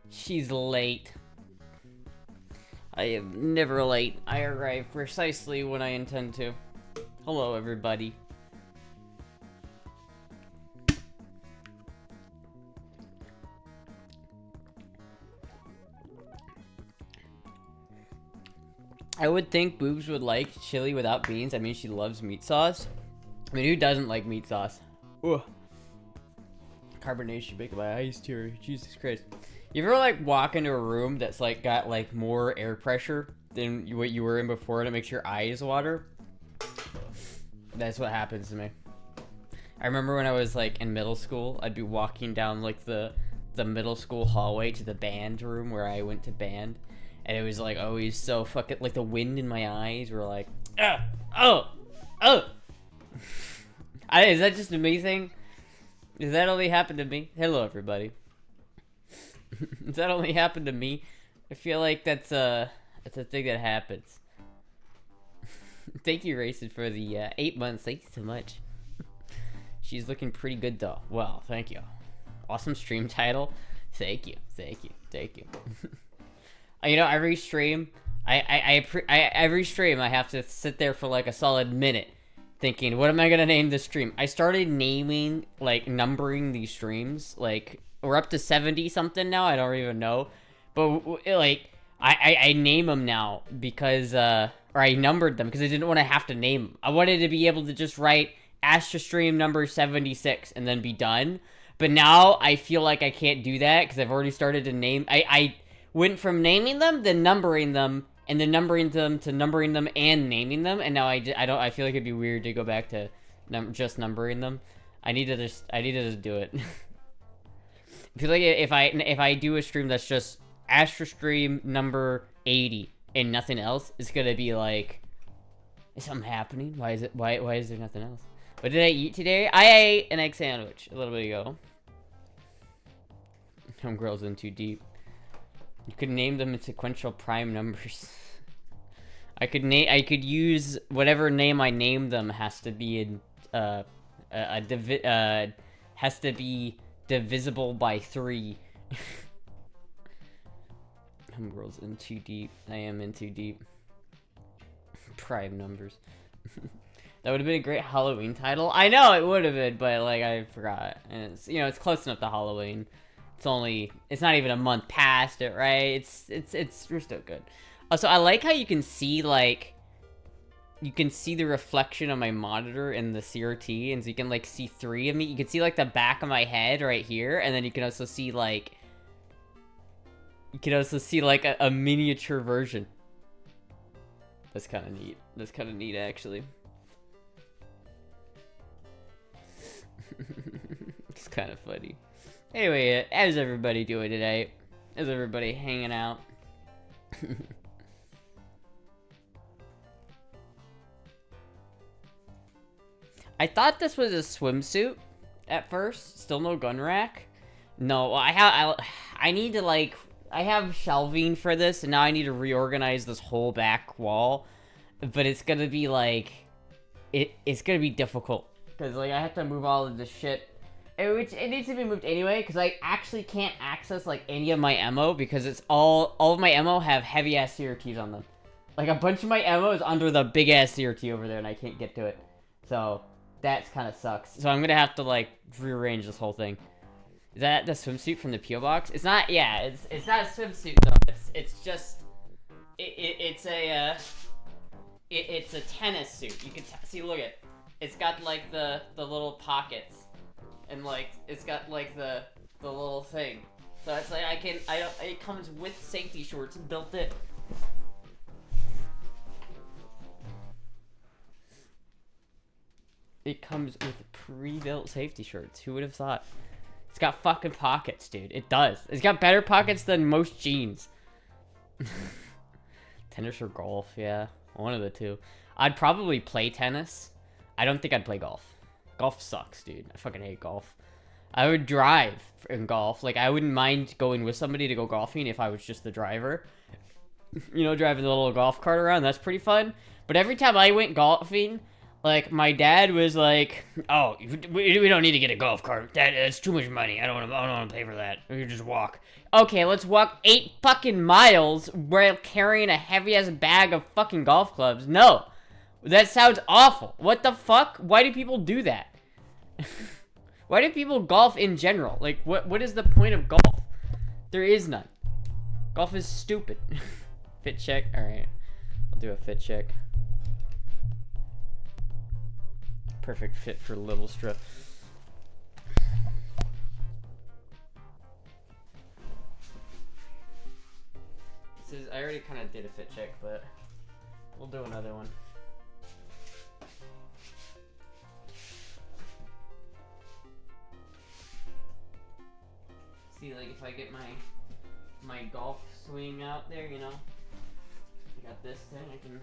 She's late. I am never late. I arrive precisely when I intend to. Hello, everybody. I would think Boobs would like chili without beans. I mean, she loves meat sauce. I mean, who doesn't like meat sauce? Ugh. Carbonation bacon by ice tier. Jesus Christ. You ever like walk into a room that's like got like more air pressure than what you were in before and it makes your eyes water? That's what happens to me. I remember when I was like in middle school, I'd be walking down like the middle school hallway to the band room where I went to band. And it was like always so fucking like the wind in my eyes were like, oh. Is that just me thing? Does that only happen to me? Hello, everybody. Does that only happen to me? I feel like that's a thing that happens. Thank you, Racing, for the 8 months. Thank you so much. She's looking pretty good though. Well, thank you. Awesome stream title. Thank you. You know, every stream, every stream I have to sit there for like a solid minute thinking, what am I gonna name this stream? I started naming, like, numbering these streams. Like, we're up to 70 something now. I don't even know, but like, I name them now because or I numbered them because I didn't want to have to name them. I wanted to be able to just write Astra stream number 76 and then be done. But now I feel like I can't do that because I've already started to name. I went from naming them, then numbering them, and then numbering them to numbering them and naming them, and now I feel like it'd be weird to go back to just numbering them. I need to just do it. I feel like if I do a stream that's just Astra stream number 80 and nothing else, it's gonna be like, is something happening? Why is there nothing else? What did I eat today? I ate an egg sandwich a little bit ago. Homegirl's in too deep. You could name them in sequential prime numbers. I could use whatever name I name them has to be in has to be divisible by 3. Homegirl's in too deep. I am in too deep. Prime numbers. That would have been a great Halloween title. I know it would have been, but like I forgot. And it's, you know, it's close enough to Halloween. It's not even a month past it, right? We're still good. Also, I like how you can see, like, you can see the reflection of my monitor in the CRT, and so you can, like, see 3 of me. You can see, like, the back of my head right here, and then you can also see, like, a miniature version. That's kind of neat. That's kind of neat, actually. It's kind of funny. Anyway, how's everybody doing today? How's everybody hanging out? I thought this was a swimsuit at first. Still no gun rack. No, I need to, like, I have shelving for this, and now I need to reorganize this whole back wall. But it's gonna be like, it's gonna be difficult because like I have to move all of this shit. Which it needs to be moved anyway, because I actually can't access, like, any of my ammo, because it's all of my ammo have heavy-ass CRTs on them. Like, a bunch of my ammo is under the big-ass CRT over there, and I can't get to it. So, that kind of sucks. So, I'm gonna have to, like, rearrange this whole thing. Is that the swimsuit from the P.O. Box? It's not, yeah, it's not a swimsuit, though. It's just, it's a tennis suit. You can see, look at, it's got, like, the little pockets. And like it's got like the little thing, so it's like it comes with safety shorts built in. It comes with pre-built safety shorts. Who would have thought? It's got fucking pockets, dude. It does. It's got better pockets than most jeans. Tennis or golf? Yeah, one of the two. I'd probably play tennis. I don't think I'd play golf. Golf sucks, dude. I fucking hate golf. I would drive in golf. Like, I wouldn't mind going with somebody to go golfing if I was just the driver. You know, driving the little golf cart around. That's pretty fun. But every time I went golfing, Like, my dad was like, "Oh, we don't need to get a golf cart. That's too much money. I don't want to pay for that. We can just walk." Okay, let's walk 8 fucking miles while carrying a heavy-ass bag of fucking golf clubs. No. That sounds awful. What the fuck? Why do people do that? Why do people golf in general? Like, what is the point of golf? There is none. Golf is stupid. Fit check? Alright. I'll do a fit check. Perfect fit for Little Strip. This is, I already kind of did a fit check, but we'll do another one. See, like, if I get my golf swing out there, you know, I got this thing, I can.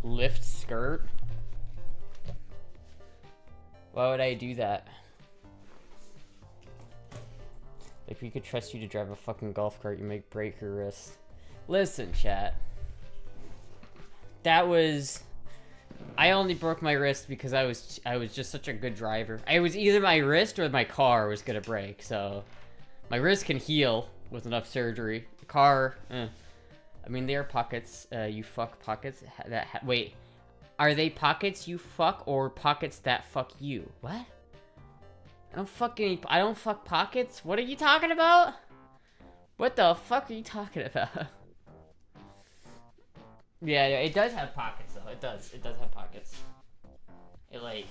Lift skirt? Why would I do that? If we could trust you to drive a fucking golf cart, you might break your wrist. Listen, chat. That was... I only broke my wrist because I was just such a good driver. I was either my wrist or my car was gonna break, so... My wrist can heal with enough surgery. The car, I mean, they are pockets. You fuck pockets. Wait, are they pockets you fuck or pockets that fuck you? What? I don't fuck pockets. What are you talking about? What the fuck are you talking about? Yeah, it does have pockets though. It does have pockets. It like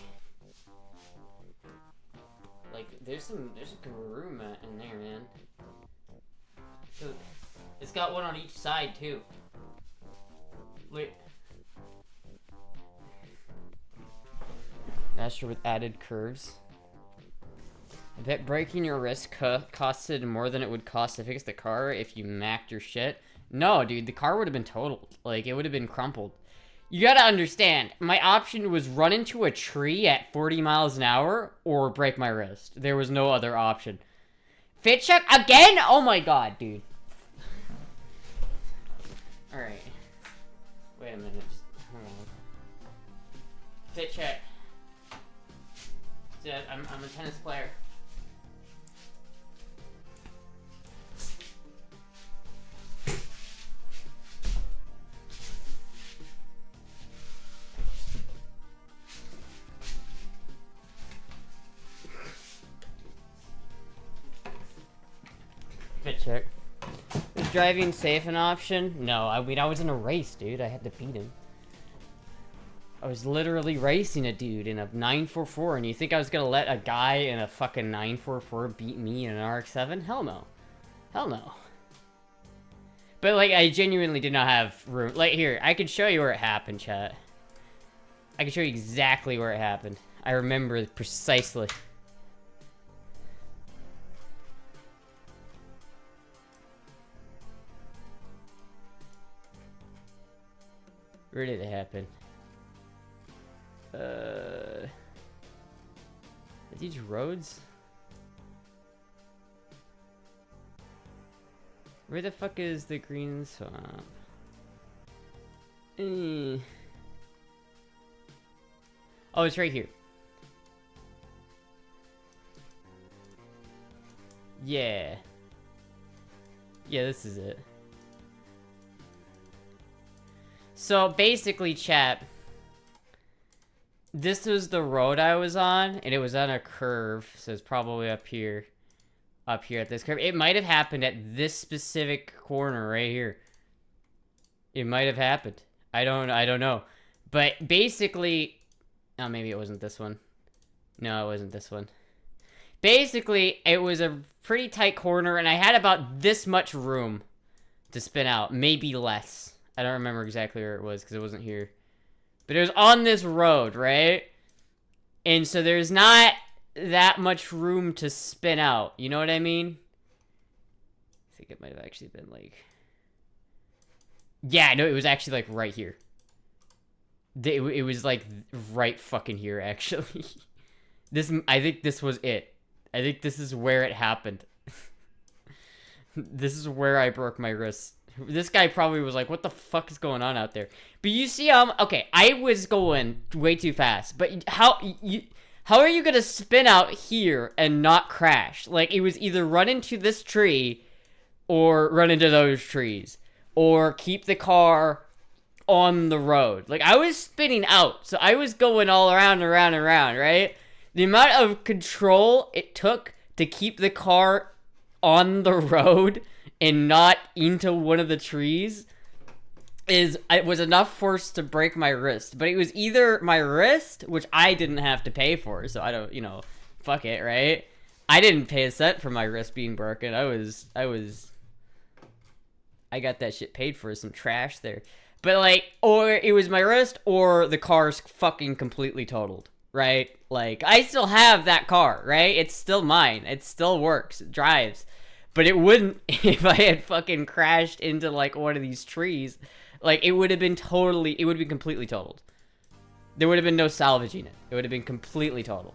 there's a good room in there, man. So, it's got one on each side, too. Wait. Astra with added curves. I bet breaking your wrist costed more than it would cost to fix the car if you macked your shit. No, dude, the car would have been totaled. Like, it would have been crumpled. You gotta understand, my option was run into a tree at 40 miles an hour or break my wrist. There was no other option. Fit check again? Oh my god, dude. Alright. Wait a minute. Just hold on. Fit check. See, I'm a tennis player. Fit check. Is driving safe an option? No, I mean, I was in a race, dude. I had to beat him. I was literally racing a dude in a 944, and you think I was gonna let a guy in a fucking 944 beat me in an RX-7? Hell no. Hell no. But, like, I genuinely did not have room. Like, here, I can show you where it happened, chat. I can show you exactly where it happened. I remember precisely. Where did it happen? Are these roads? Where the fuck is the green swamp? Oh, it's right here. Yeah. Yeah, this is it. So basically, chat, this was the road I was on, and it was on a curve, so it's probably up here at this curve. It might have happened at this specific corner right here. It might have happened. I don't know. But basically, oh, maybe it wasn't this one. No, it wasn't this one. Basically, it was a pretty tight corner, and I had about this much room to spin out, maybe less. I don't remember exactly where it was because it wasn't here. But it was on this road, right? And so there's not that much room to spin out. You know what I mean? I think it might have actually been like... Yeah, no, it was actually like right here. It was like right fucking here, actually. I think this was it. I think this is where it happened. This is where I broke my wrist. This guy probably was like, what the fuck is going on out there? But you see, okay, I was going way too fast. But how are you gonna spin out here and not crash? Like, it was either run into this tree or run into those trees. Or keep the car on the road. Like, I was spinning out. So I was going all around and around and around, right? The amount of control it took to keep the car on the road and not into one of the trees it was enough force to break my wrist. But it was either my wrist, which I didn't have to pay for, so I don't, fuck it, right? I didn't pay a cent for my wrist being broken. I got that shit paid for, some trash there. But like, or it was my wrist or the car's fucking completely totaled, right? Like, I still have that car, right? It's still mine. It still works. It drives. But it wouldn't if I had fucking crashed into like one of these trees. Like, it would have been completely totaled. There would have been no salvaging it. It would have been completely totaled.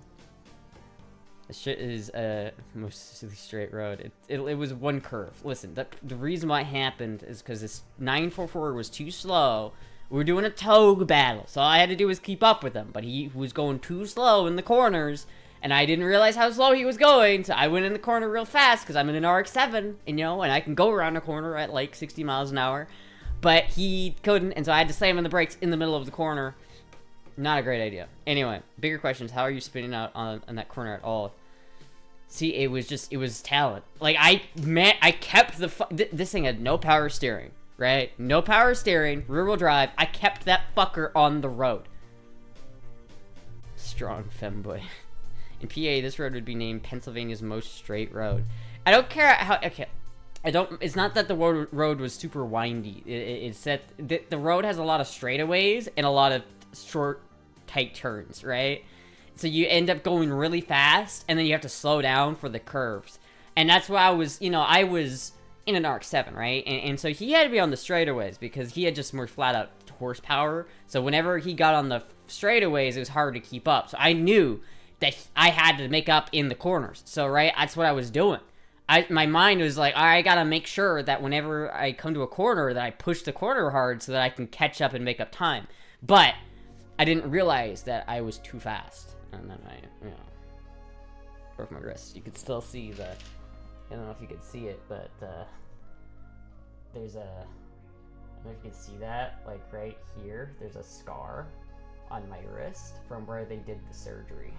This shit is a mostly straight road. It was one curve. Listen, the reason why it happened is because this 944 was too slow. We were doing a tow battle, so all I had to do was keep up with him. But he was going too slow in the corners, and I didn't realize how slow he was going, so I went in the corner real fast because I'm in an RX-7, and I can go around a corner at like 60 miles an hour. But he couldn't, and so I had to slam on the brakes in the middle of the corner. Not a great idea. Anyway, bigger questions. How are you spinning out on that corner at all? See, it was talent. Like, I kept this thing had no power steering, right? No power steering, rear-wheel drive. I kept that fucker on the road. Strong femboy. In PA, this road would be named Pennsylvania's most straight road. I don't care how, okay. It's not that the road was super windy. It's that the road has a lot of straightaways and a lot of short, tight turns, right? So you end up going really fast, and then you have to slow down for the curves. And that's why I was in an RX-7, right? And so he had to be on the straightaways because he had just more flat-out horsepower. So whenever he got on the straightaways, it was hard to keep up. So I knew that I had to make up in the corners. So, right, that's what I was doing. My mind was like, I gotta make sure that whenever I come to a corner that I push the corner hard so that I can catch up and make up time. But I didn't realize that I was too fast. And then I, broke my wrist. You could still see I don't know if you could see it, but there's I don't know if you can see that, like right here, there's a scar on my wrist from where they did the surgery.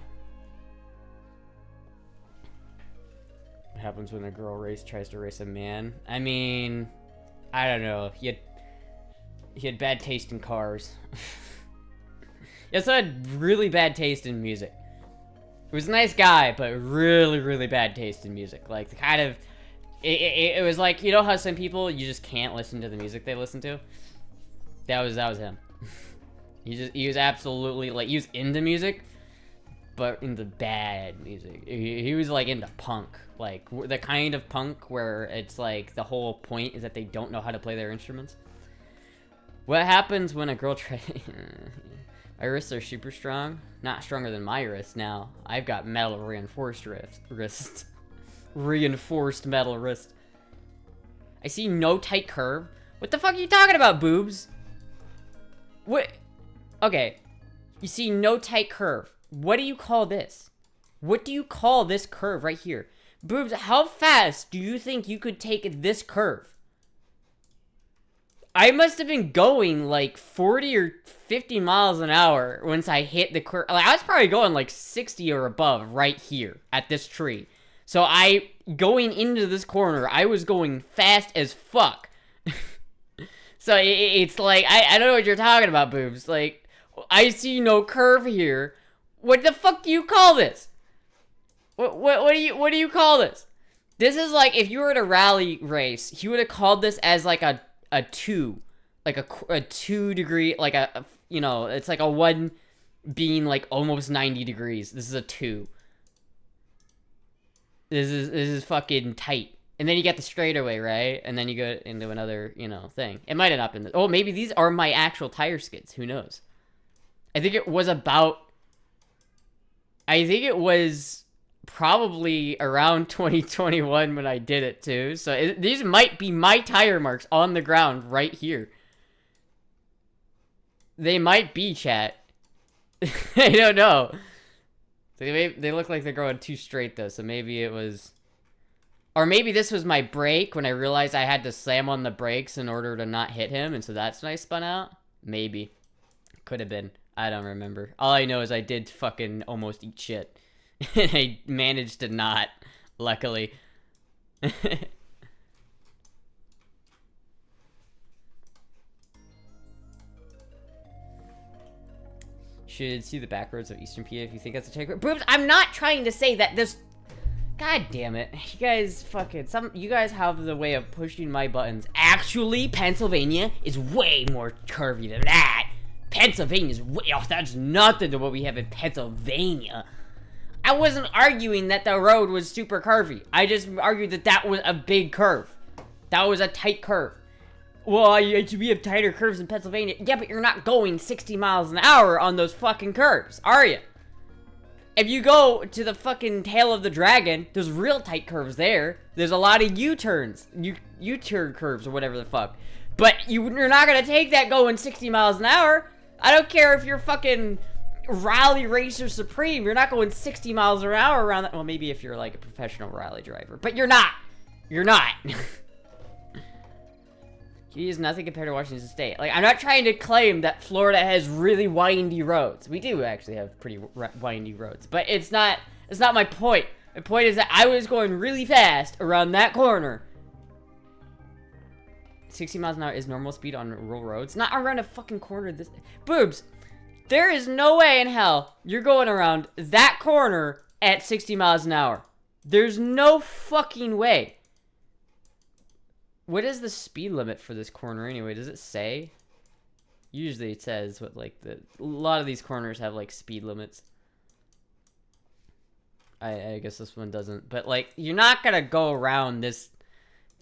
What happens when a girl tries to race a man? I mean, I don't know. He had bad taste in cars. He also had really bad taste in music. He was a nice guy, but really, really bad taste in music. Like, the kind of... It was like, you know how some people, you just can't listen to the music they listen to? That was him. He was absolutely, like, he was into music, but into bad music. He was, like, into punk. Like, the kind of punk where it's, like, the whole point is that they don't know how to play their instruments. What happens when a girl tries... My wrists are super strong. Not stronger than my wrist now. I've got metal reinforced wrist. Reinforced metal wrist. I see no tight curve. What the fuck are you talking about, boobs? What? Okay. You see no tight curve. What do you call this? What do you call this curve right here? Boobs, how fast do you think you could take this curve? I must have been going like 40 or 50 miles an hour once I hit the curve. Like, I was probably going like 60 or above right here at this tree. So going into this corner, I was going fast as fuck. So it's like, I don't know what you're talking about, boobs. Like, I see no curve here. What the fuck do you call this? What do you call this? This is like, if you were at a rally race, you would have called this as like a 2, like a 2 degree, like it's like a 1 being like almost 90 degrees. This is a 2. This is fucking tight. And then you get the straightaway, right? And then you go into another, thing. It might have not been. Oh, maybe these are my actual tire skids. Who knows? I think it was probably around 2021 when I did it too. So these might be my tire marks on the ground right here. They might be, chat. I don't know. They look like they're going too straight though, so maybe it was... Or maybe this was my brake when I realized I had to slam on the brakes in order to not hit him, and so that's when I spun out? Maybe. Could have been. I don't remember. All I know is I did fucking almost eat shit. And I managed to not, luckily. Should see the back roads of Eastern PA if you think that's a take. Boobs, I'm not trying to say that this... God damn it. You guys fucking... You guys have the way of pushing my buttons. Actually, Pennsylvania is way more curvy than that. Pennsylvania's way... Oh, that's nothing to what we have in Pennsylvania. I wasn't arguing that the road was super curvy. I just argued that that was a big curve. That was a tight curve. Well, we have tighter curves in Pennsylvania. Yeah, but you're not going 60 miles an hour on those fucking curves, are you? If you go to the fucking tail of the dragon, there's real tight curves there. There's a lot of U-turns. U-turn curves or whatever the fuck. But you're not gonna take that going 60 miles an hour. I don't care if you're fucking Rally Racer Supreme. You're not going 60 miles an hour around that. Well, maybe if you're like a professional rally driver. But you're not. You're not. Geez, nothing compared to Washington State. Like, I'm not trying to claim that Florida has really windy roads. We do actually have pretty windy roads, but it's not my point. My point is that I was going really fast around that corner. 60 miles an hour is normal speed on rural roads. Not around a fucking corner. This boobs. There is no way in hell you're going around that corner at 60 miles an hour. There's no fucking way. What is the speed limit for this corner anyway? Does it say? Usually it says what, like, a lot of these corners have like speed limits. I guess this one doesn't. But like, you're not gonna go around this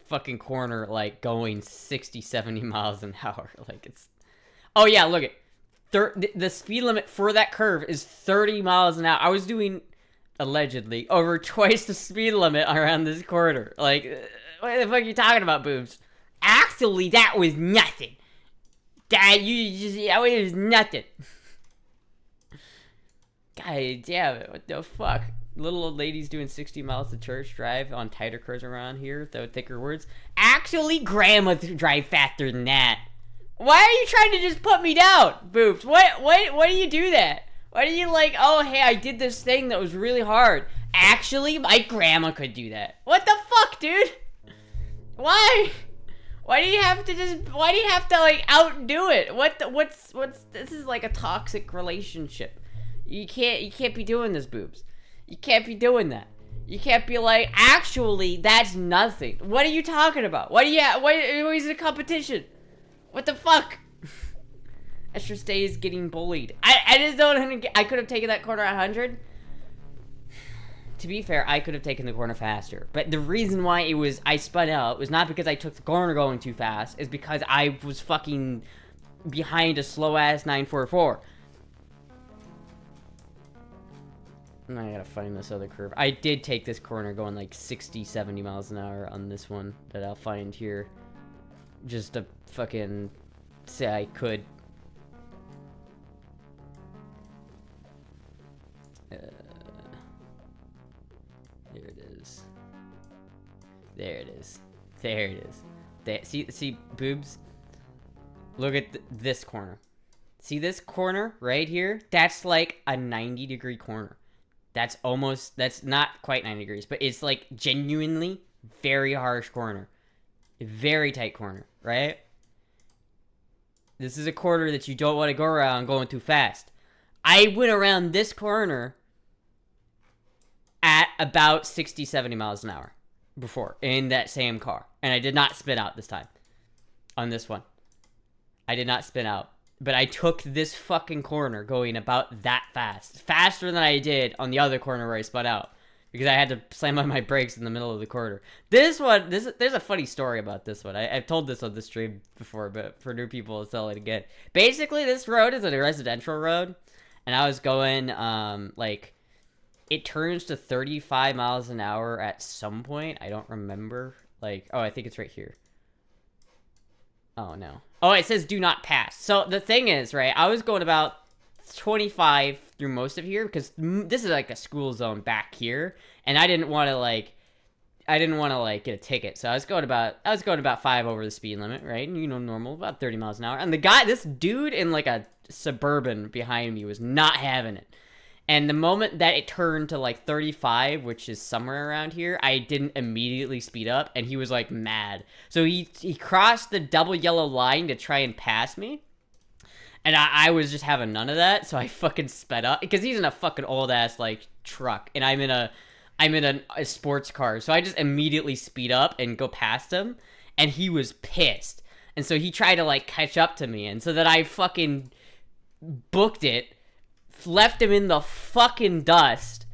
fucking corner like going 60, 70 miles an hour. Like, it's... Oh yeah, look at the speed limit for that curve is 30 miles an hour. I was doing, allegedly, over twice the speed limit around this corner. Like... What the fuck are you talking about, boobs? Actually, that was nothing. That was nothing. God damn it, what the fuck? Little old ladies doing 60 miles to church drive on tighter curves around here, though thicker words. Actually, grandma drive faster than that. Why are you trying to just put me down, boobs? Why do you do that? Why do you like, oh, hey, I did this thing that was really hard. Actually, my grandma could do that. What the fuck, dude? Why? Why do you have to like outdo it? What's this is like a toxic relationship. You can't be doing this, boobs. You can't be doing that. You can't be like, actually, that's nothing. What are you talking about? What is it a competition? What the fuck? Astra stays getting bullied. I just don't, I could have taken that corner at 100. To be fair, I could have taken the corner faster. But the reason why I spun out was not because I took the corner going too fast. It's because I was fucking behind a slow-ass 944. And I gotta find this other curve. I did take this corner going like 60, 70 miles an hour on this one that I'll find here. Just to fucking say I could. There it is. There it is. There it is. There, see, boobs? Look at this corner. See this corner right here? That's like a 90-degree corner. That's not quite 90 degrees, but it's like genuinely very harsh corner. Very tight corner, right? This is a corner that you don't want to go around going too fast. I went around this corner at about 60, 70 miles an hour before in that same car. And I did not spin out this time on this one. I did not spin out. But I took this fucking corner going about that fast. Faster than I did on the other corner where I spun out. Because I had to slam on my brakes in the middle of the corner. This one, there's a funny story about this one. I've told this on the stream before, but for new people, I'll tell it again. Basically, this road is a residential road. And I was going, like, it turns to 35 miles an hour at some point. I don't remember. Like, oh, I think it's right here. Oh, no. Oh, it says do not pass. So the thing is, right, I was going about 25 through most of here because this is like a school zone back here, and I didn't want to like get a ticket. So I was going about 5 over the speed limit, right? And, you know, normal, about 30 miles an hour. And this dude in like a Suburban behind me was not having it. And the moment that it turned to like 35, which is somewhere around here, I didn't immediately speed up, and he was like mad. So he crossed the double yellow line to try and pass me. And I was just having none of that, so I fucking sped up because he's in a fucking old ass like truck, and I'm in a sports car. So I just immediately speed up and go past him, and he was pissed. And so he tried to like catch up to me, and so that I fucking booked it, left him in the fucking dust,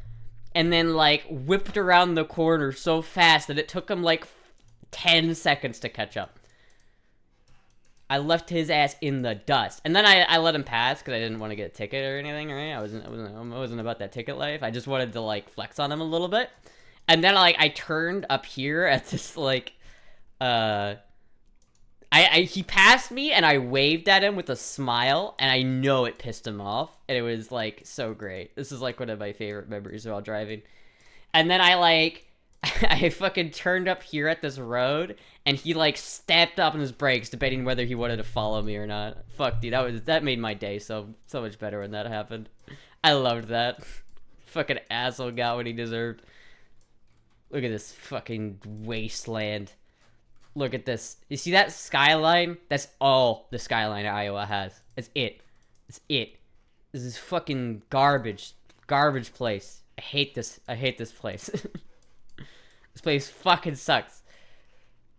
and then like whipped around the corner so fast that it took him like 10 seconds to catch up. I left his ass in the dust, and then I let him pass because I didn't want to get a ticket or anything, right? I wasn't about that ticket life. I just wanted to like flex on him a little bit, and then like I turned up here at this like, he passed me, and I waved at him with a smile, and I know it pissed him off, and it was like so great. This is like one of my favorite memories while driving. And then I fucking turned up here at this road, and he like stepped up on his brakes, debating whether he wanted to follow me or not. Fuck, dude, that made my day so much better when that happened. I loved that. Fucking asshole got what he deserved. Look at this fucking wasteland. Look at this. You see that skyline? That's all the skyline Iowa has. It's it. It's it. This is fucking garbage. Garbage place. I hate this. I hate this place. This place fucking sucks.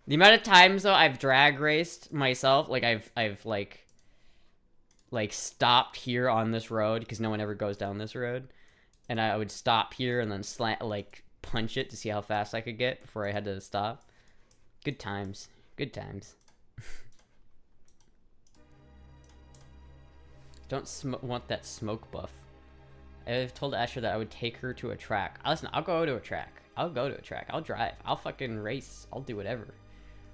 The amount of times though I've drag raced myself, like I've like stopped here on this road because no one ever goes down this road, and I would stop here and then punch it to see how fast I could get before I had to stop. Good times. Good times. Don't want that smoke buff. I've told Astra that I would take her to a track. Listen, I'll go to a track. I'll go to a track. I'll drive. I'll fucking race. I'll do whatever.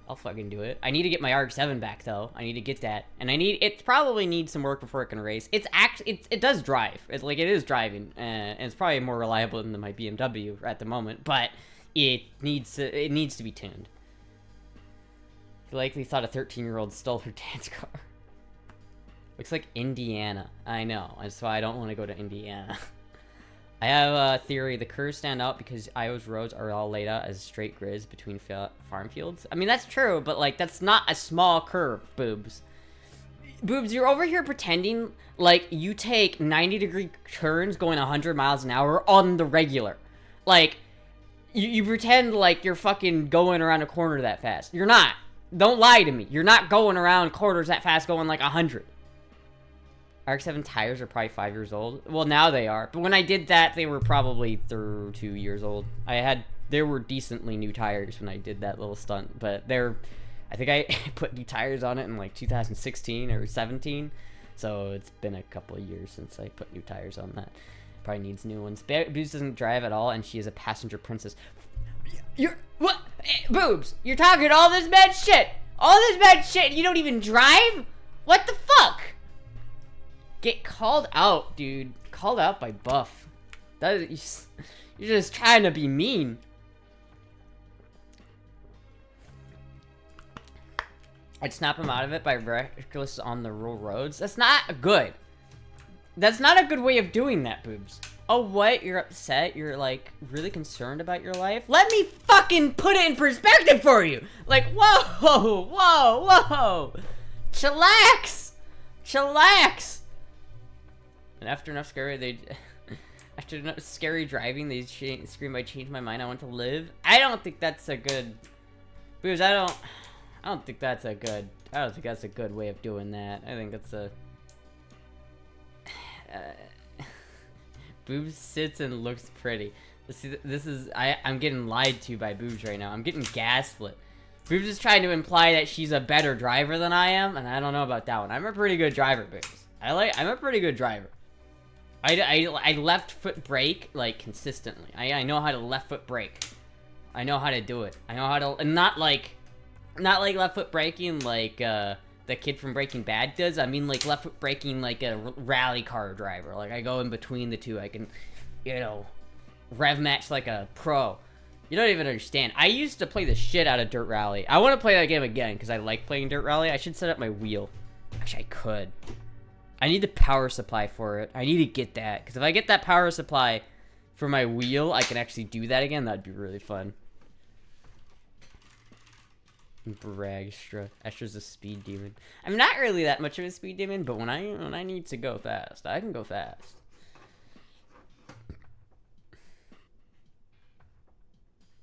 I'll fucking do it. I need to get my RX-7 back, though. I need to get that. And it probably needs some work before it can race. It does drive. It is driving. And it's probably more reliable than my BMW at the moment. But it needs to be tuned. He likely thought a 13-year-old stole her dad's car. Looks like Indiana. I know. That's why I don't want to go to Indiana. I have a theory. The curves stand out because Iowa's roads are all laid out as straight grids between farm fields. I mean, that's true, but, like, that's not a small curve, Boobs. Boobs, you're over here pretending like you take 90-degree turns going 100 miles an hour on the regular. Like, you pretend like you're fucking going around a corner that fast. You're not. Don't lie to me. You're not going around corners that fast going like 100. RX-7 tires are probably 5 years old. Well, now they are. But when I did that, they were probably 2 years old. There were decently new tires when I did that little stunt. But I think I put new tires on it in like 2016 or 17. So it's been a couple of years since I put new tires on that. Probably needs new ones. Boobs doesn't drive at all, and she is a passenger princess. What? Boobs, you're talking all this bad shit. All this bad shit, you don't even drive? What the fuck? Get called out, dude. Called out by Buff. You're just trying to be mean. I'd snap him out of it by reckless on the rural roads. That's not good. That's not a good way of doing that, Boobs. Oh, what? You're upset? You're, like, really concerned about your life? Let me fucking put it in perspective for you! Like, whoa! Whoa! Whoa! Chillax! Chillax! And after enough scary driving, they scream, I changed my mind, I want to live. I don't think that's a good... Boobs, I don't think that's a good way of doing that. I think that's a... Boobs sits and looks pretty. I'm getting lied to by Boobs right now. I'm getting gaslit. Boobs is trying to imply that she's a better driver than I am, and I don't know about that one. I'm a pretty good driver, Boobs. I'm a pretty good driver. I left foot brake like consistently. I know how to left foot brake. I know how to do it. I know how to, and not like left foot braking like the kid from Breaking Bad does. I mean like left foot braking like a rally car driver. Like I go in between the two. I can, you know, rev match like a pro. You don't even understand. I used to play the shit out of Dirt Rally. I want to play that game again because I like playing Dirt Rally. I should set up my wheel. Actually, I could. I need the power supply for it. I need to get that because if I get that power supply for my wheel, I can actually do that again. That'd be really fun. Bragstra. Astra's a speed demon. I'm not really that much of a speed demon, but when I need to go fast, I can go fast.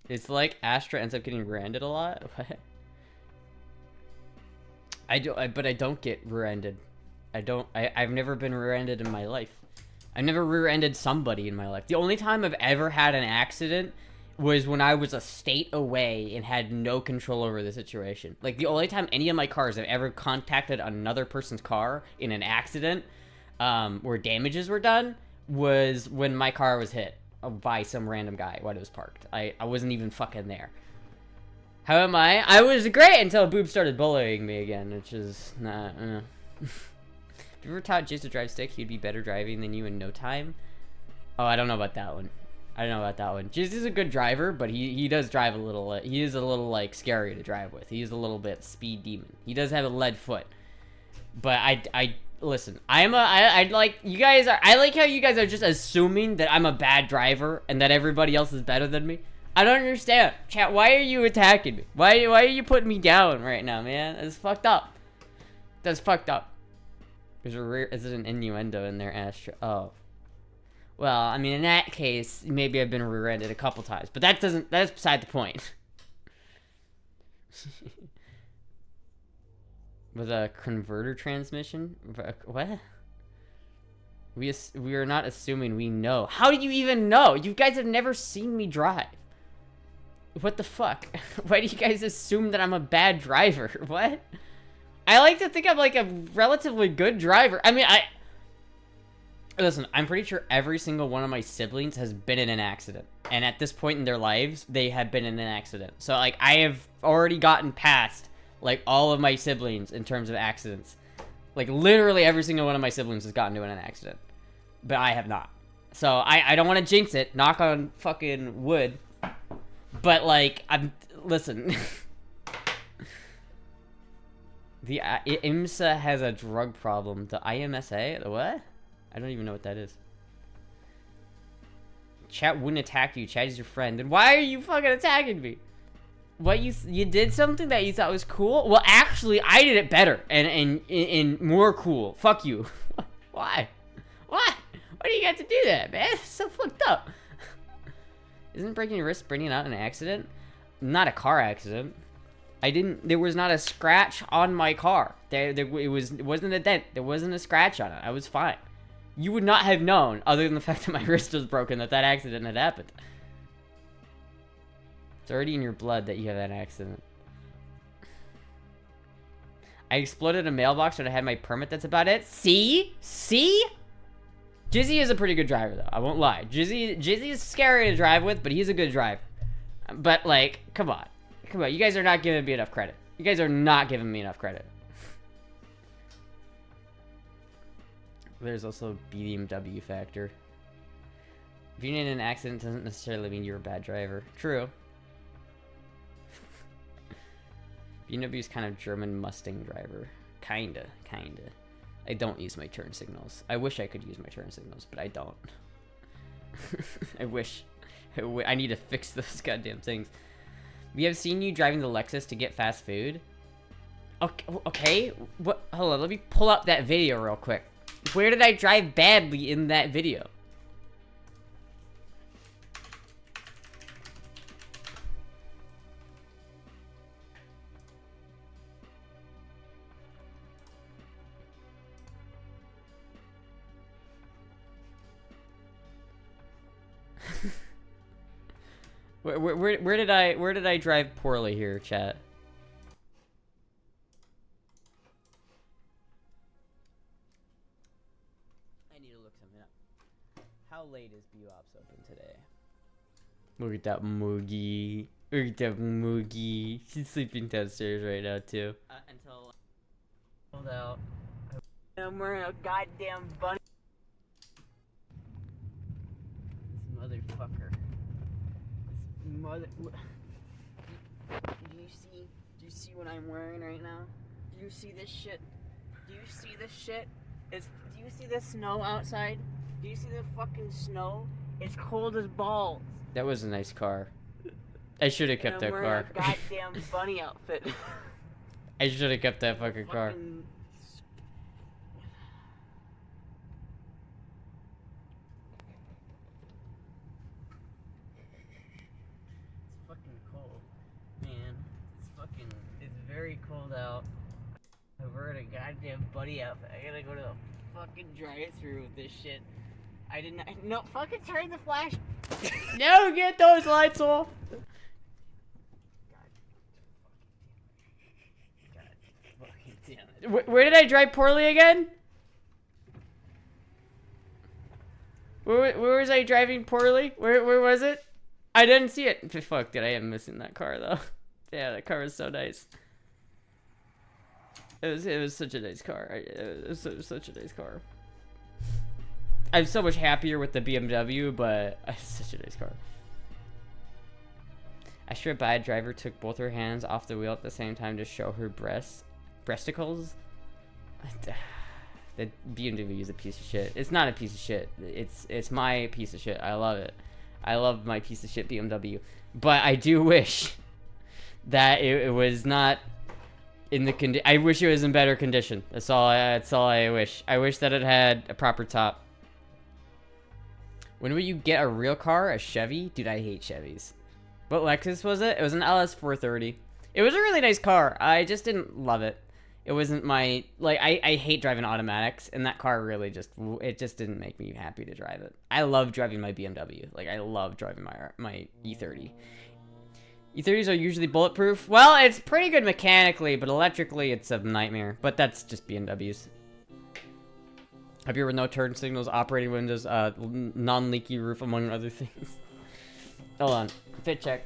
It's like Astra ends up getting rear-ended a lot. What? But I don't get rear-ended. I've never been rear-ended in my life. I've never rear-ended somebody in my life. The only time I've ever had an accident was when I was a state away and had no control over the situation. Like, the only time any of my cars have ever contacted another person's car in an accident where damages were done was when my car was hit by some random guy while it was parked. I wasn't even fucking there. How am I? I was great until Boob started bullying me again, which is not... If you ever taught Jizz to drive stick, he'd be better driving than you in no time. Oh, I don't know about that one. I don't know about that one. Jizz is a good driver, but he does drive a little... he is a little, like, scary to drive with. He is a little bit speed demon. He does have a lead foot. But listen, I like, you guys are... I like how you guys are just assuming that I'm a bad driver and that everybody else is better than me. I don't understand. Chat, why are you attacking me? Why are you putting me down right now, man? That's fucked up. That's fucked up. Is it an innuendo in there, Astra? Oh. Well, I mean, in that case, maybe I've been rear-ended a couple times. But that's beside the point. With a converter transmission? What? We are not assuming we know. How do you even know? You guys have never seen me drive. What the fuck? Why do you guys assume that I'm a bad driver? What? I like to think I'm like a relatively good driver. I mean, listen, I'm pretty sure every single one of my siblings has been in an accident. And at this point in their lives, they have been in an accident. So, like, I have already gotten past, like, all of my siblings in terms of accidents. Like, literally every single one of my siblings has gotten into an accident. But I have not. So, I don't want to jinx it. Knock on fucking wood. But, like, listen. The IMSA has a drug problem. The IMSA? The what? I don't even know what that is. Chat wouldn't attack you. Chat is your friend. Then why are you fucking attacking me? What, you did something that you thought was cool? Well, actually, I did it better and more cool. Fuck you. Why? Why? Why do you got to do that, man? It's so fucked up. Isn't breaking your wrist bringing out an accident? Not a car accident. There was not a scratch on my car. It wasn't a dent. There wasn't a scratch on it. I was fine. You would not have known, other than the fact that my wrist was broken, that accident had happened. It's already in your blood that you have that accident. I exploded a mailbox when I had my permit. That's about it. See? See? Jizzy is a pretty good driver, though. I won't lie. Jizzy is scary to drive with, but he's a good driver. But, like, come on. Come on. You guys are not giving me enough credit. You guys are not giving me enough credit. There's also BMW factor. Being in an accident doesn't necessarily mean you're a bad driver. True. BMW's kind of German Mustang driver. Kinda. I don't use my turn signals. I wish I could use my turn signals, but I don't. I wish. I need to fix those goddamn things. We have seen you driving the Lexus to get fast food. Okay. What? Hold on. Let me pull up that video real quick. Where did I drive badly in that video? Where did I drive poorly here, chat? I need to look something up. How late is B-Ops open today? Look at that Moogie. Look at that Moogie. She's sleeping downstairs right now, too. Until... Hold out. I'm wearing a goddamn bunny. This motherfucker. This mother... Do you see what I'm wearing right now? Do you see this shit? Do you see this shit? Do you see the snow outside? Do you see the fucking snow? It's cold as balls. That was a nice car. I should have kept that car. A goddamn bunny outfit. I should have kept that fucking car. It's fucking cold, man. It's very cold out. I'm wearing a goddamn bunny outfit. I gotta go to the fucking drive-thru with this shit. I didn't. No, fucking turn the flash. No, get those lights off. God fucking damn it. Where did I drive poorly again? Where was I driving poorly? Where was it? I didn't see it. Fuck, dude, I am missing that car though. Yeah, that car was so nice. It was such a nice car. It was such a nice car. I'm so much happier with the BMW, but it's such a nice car. Astra, a bad driver, took both her hands off the wheel at the same time to show her breasticles. The BMW is a piece of shit. It's not a piece of shit. It's my piece of shit. I love it. I love my piece of shit BMW. But I do wish that it was not in the I wish it was in better condition. That's all I wish. I wish that it had a proper top. When will you get a real car? A Chevy? Dude, I hate Chevys. What Lexus was it? It was an LS430. It was a really nice car. I just didn't love it. It wasn't my... Like, I hate driving automatics, and that car really just... It just didn't make me happy to drive it. I love driving my BMW. Like, I love driving my E30. E30s are usually bulletproof. Well, it's pretty good mechanically, but electrically, it's a nightmare. But that's just BMWs. Up here with no turn signals, operating windows, non-leaky roof, among other things. Hold on. Fit check.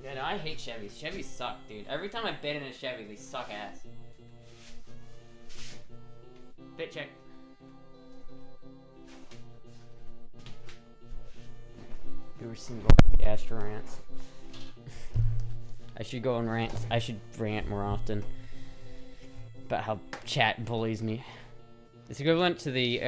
Yeah, no, I hate Chevys. Chevys suck, dude. Every time I've been in a Chevy, they suck ass. Fit check. You ever seen the Astra rants? I should go on rants. I should rant more often about how chat bullies me. It's equivalent to the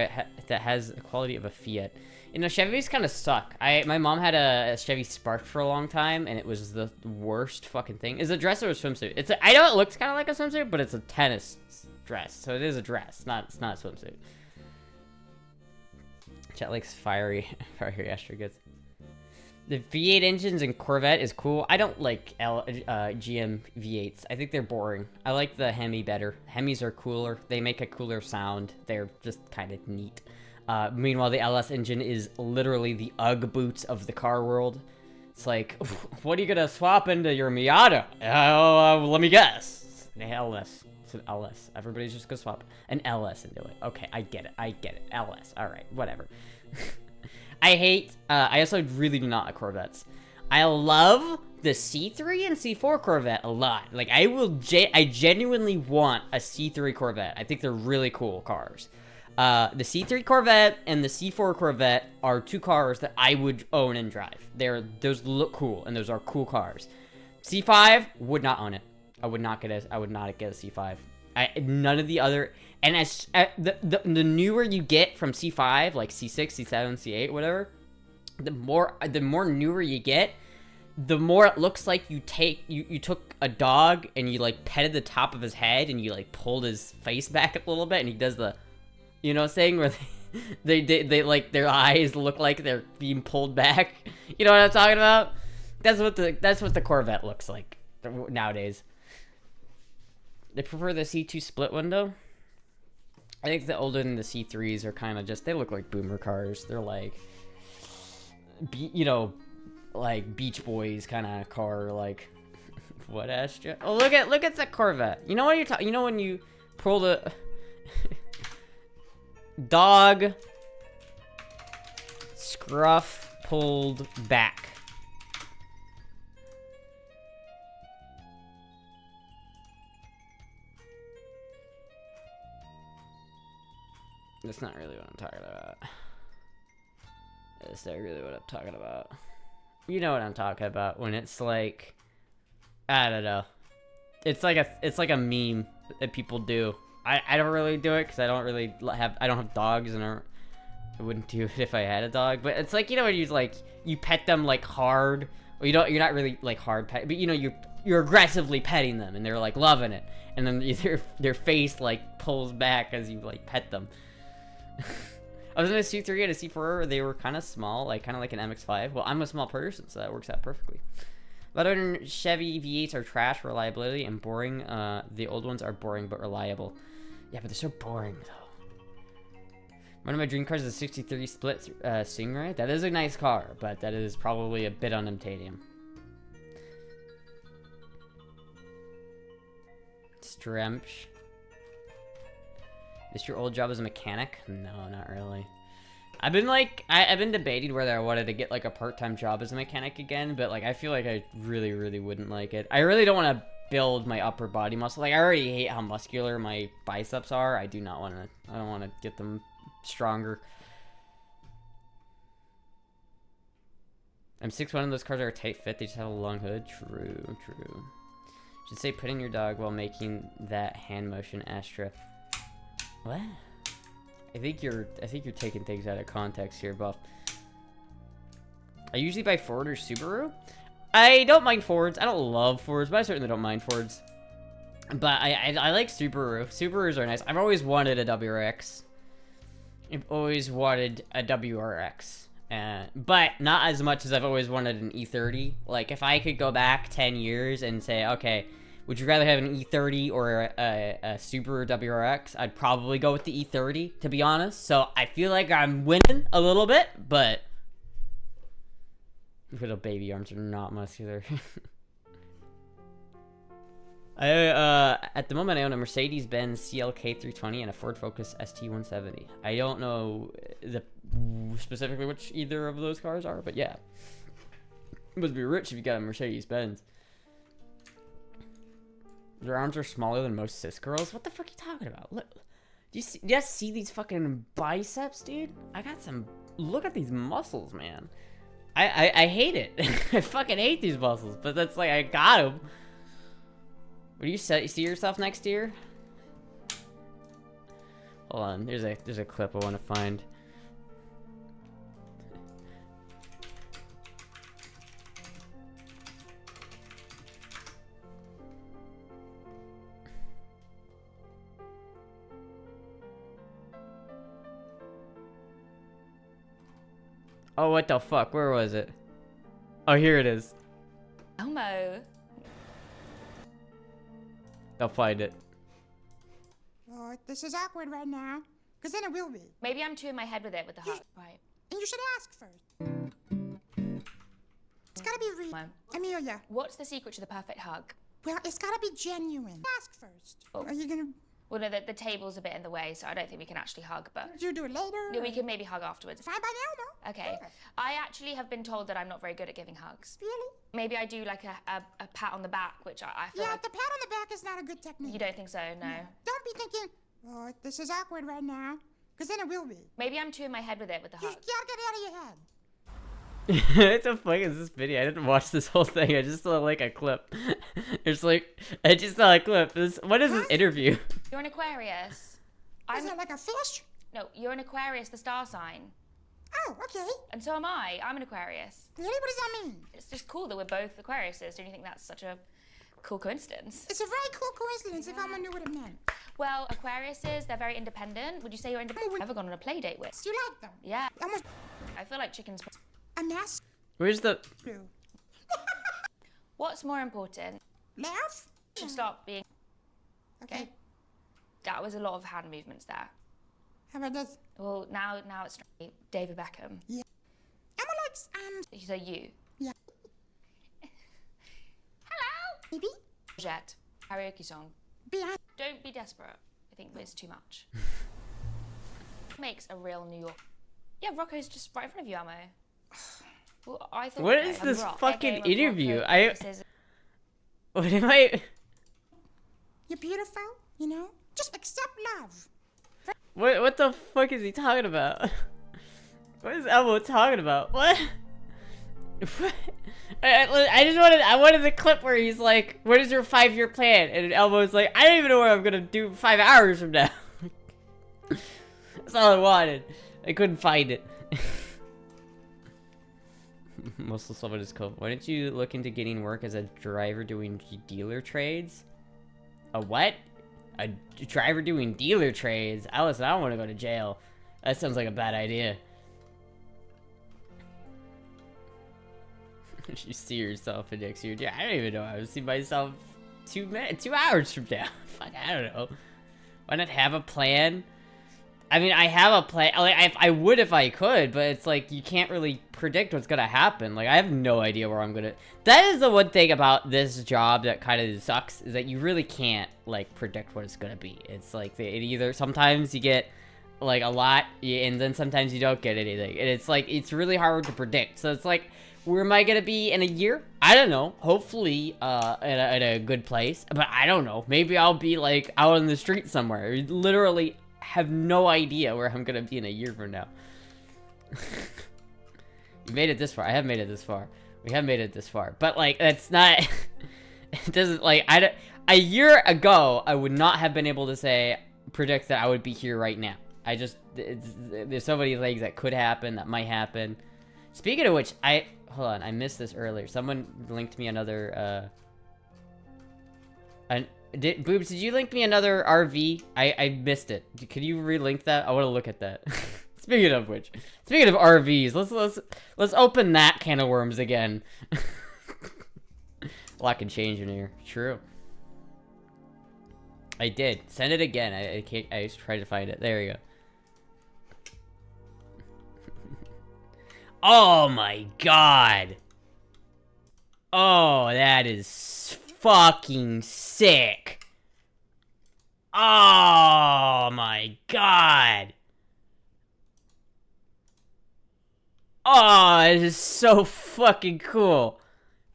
that has the quality of a Fiat. You know, Chevys kind of suck. My mom had a Chevy Spark for a long time, and it was the worst fucking thing. Is a dress or a swimsuit? I know it looks kind of like a swimsuit, but it's a tennis dress, so it is a dress. It's not a swimsuit. Chat likes fiery Astra goods. The V8 engines in Corvette is cool. I don't like GM V8s. I think they're boring. I like the Hemi better. Hemis are cooler. They make a cooler sound. They're just kind of neat. Meanwhile, the LS engine is literally the Ugg boots of the car world. It's like, what are you gonna swap into your Miata? Let me guess. An LS. It's an LS. Everybody's just gonna swap an LS into it. Okay, I get it. LS. All right, whatever. I also really do not like Corvettes. I love the C3 and C4 Corvette a lot. Like, I genuinely want a C3 Corvette. I think they're really cool cars. The C3 Corvette and the C4 Corvette are two cars that I would own and drive. Those look cool, and those are cool cars. C5, would not own it. I would not get a C5. None of the other... And as the newer you get from C5, like C6, C7, C8, whatever, the more newer you get, the more it looks like you took a dog and you like petted the top of his head and you like pulled his face back a little bit and he does the, you know what I'm saying, where they like their eyes look like they're being pulled back. You know what I'm talking about? That's what the Corvette looks like nowadays. They prefer the C2 split window. I think the older than the C3s are kind of just, they look like boomer cars. They're like, you know, like Beach Boys kind of car, like, what, Astra? Oh, look at that Corvette. You know what you're talking, you know when you pull the dog, Scruff pulled back. That's not really what I'm talking about. That's not really what I'm talking about. You know what I'm talking about when it's like, I don't know. It's like a meme that people do. I don't really do it because I don't have dogs, and I wouldn't do it if I had a dog. But it's like, you know, when you pet them like hard, or you're not really like hard pet, but you know, you're aggressively petting them and they're like loving it, and then their face like pulls back as you like pet them. I was in a C3 and a C4. They were kind of small, like kind of like an MX-5. Well, I'm a small person, so that works out perfectly. Modern Chevy V8s are trash for reliability and boring. The old ones are boring but reliable. Yeah, but they're so boring though. One of my dream cars is a 63 split Stingray. That is a nice car, but that is probably a bit unobtainium. Stremch. Is your old job as a mechanic? No, not really. I've been debating whether I wanted to get like a part-time job as a mechanic again, but like I feel like I really, really wouldn't like it. I really don't want to build my upper body muscle. Like I already hate how muscular my biceps are. I don't want to get them stronger. I'm 6'1", and those cars are a tight fit. They just have a long hood. True. Should say putting your dog while making that hand motion, Astra. What? I think you're taking things out of context here, Buff. I usually buy Ford or Subaru. I don't mind Fords. I don't love Fords, but I certainly don't mind Fords. But I like Subaru. Subarus are nice. I've always wanted a WRX. I've always wanted a WRX. But not as much as I've always wanted an E30. Like, if I could go back 10 years and say, okay, would you rather have an E30 or a Subaru WRX? I'd probably go with the E30, to be honest. So I feel like I'm winning a little bit, but little baby arms are not muscular. At the moment, I own a Mercedes-Benz CLK 320 and a Ford Focus ST 170. I don't know specifically which either of those cars are, but yeah, you must be rich if you got a Mercedes-Benz. Their arms are smaller than most cis girls. What the fuck are you talking about? Look, do you guys see these fucking biceps, dude? I got some. Look at these muscles, man. I hate it. I fucking hate these muscles, but that's like I got them. What do you see yourself next year? Hold on, there's a clip I want to find. Oh, what the fuck? Where was it? Oh, here it is. Elmo. I'll find it. Oh, this is awkward right now. Because then it will be. Maybe I'm too in my head with it with the hug. Right. And you should ask first. It's gotta be real. Amelia. What's the secret to the perfect hug? Well, it's gotta be genuine. Ask first. Oh. Are you gonna... Well, no, the table's a bit in the way, so I don't think we can actually hug, but... Do you do it later? No, we can maybe hug afterwards. Fine by now, no? Okay. I actually have been told that I'm not very good at giving hugs. Really? Maybe I do like a pat on the back, which I feel Yeah, like... the pat on the back is not a good technique. You don't think so? No. Don't be thinking, oh, this is awkward right now. Because then it will be. Maybe I'm too in my head with it with the You hug. gotta get it out of your head. It's so funny is this video. I didn't watch this whole thing. I just saw like a clip. It's like I just saw a clip. What is this interview? You're an Aquarius. Is it like a fish? No, you're an Aquarius, the star sign. Oh, okay. And so am I. I'm an Aquarius. Really? What does that mean? It's just cool that we're both Aquariuses. Don't you think that's such a cool coincidence? It's a very cool coincidence if I knew what it meant. Well, Aquariuses, they're very independent. Would you say you're independent? Ever gone on a play date with? Do you like them? Yeah. Almost I feel like chickens. a mess. Where's the? What's more important? Laugh? Should stop being. Okay. That was a lot of hand movements there. How about this? Well, now it's David Beckham. Yeah. Emma likes, So you. yeah. Hello. Maybe? Jet. Karaoke song. Behind. Don't be desperate. I think it's too much. Makes a real New York. Yeah, Rocco's just right in front of you, Elmo. Well, I thought. What okay, is I'm this Rock, fucking aka interview? Rocco, I... scissors. What am I... You're beautiful, you know? Just accept love. What the fuck is he talking about? What is Elmo talking about? What? What? I wanted the clip where he's like, what is your 5-year plan? And Elmo's like, I don't even know what I'm gonna do 5 hours from now. That's all I wanted. I couldn't find it. Most of someone is cool. Why don't you look into getting work as a driver doing dealer trades? A what? A driver doing dealer trades? Alice, I don't want to go to jail. That sounds like a bad idea. You see yourself in next year. Yeah, I don't even know. I would see myself 2 hours from now. Fuck, I don't know. Why not have a plan? I mean, I have a plan. Like, I would if I could, but it's like you can't really predict what's gonna happen. Like, I have no idea where I'm gonna. That is the one thing about this job that kind of sucks, is that you really can't like predict what it's gonna be. It's like it either sometimes you get like a lot, and then sometimes you don't get anything, and it's like it's really hard to predict. So it's like, where am I gonna be in a year? I don't know. Hopefully, in a good place, but I don't know. Maybe I'll be like out on the street somewhere. Literally have no idea where I'm gonna be in a year from now. You made it this far. I have made it this far. We have made it this far. But like, that's not. It doesn't like a year ago I would not have been able to predict that I would be here right now. I just there's so many things that could happen, that might happen. Speaking of which, hold on, I missed this earlier. Someone linked me another Boobs, did you link me another RV? I missed it. Could you relink that? I want to look at that. Speaking of which, speaking of RVs, let's open that can of worms again. A lot can change in here. True. I did. Send it again. I can't. I just tried to find it. There we go. Oh my god. Oh, that is fucking sick. Oh my god. Oh, it is so fucking cool.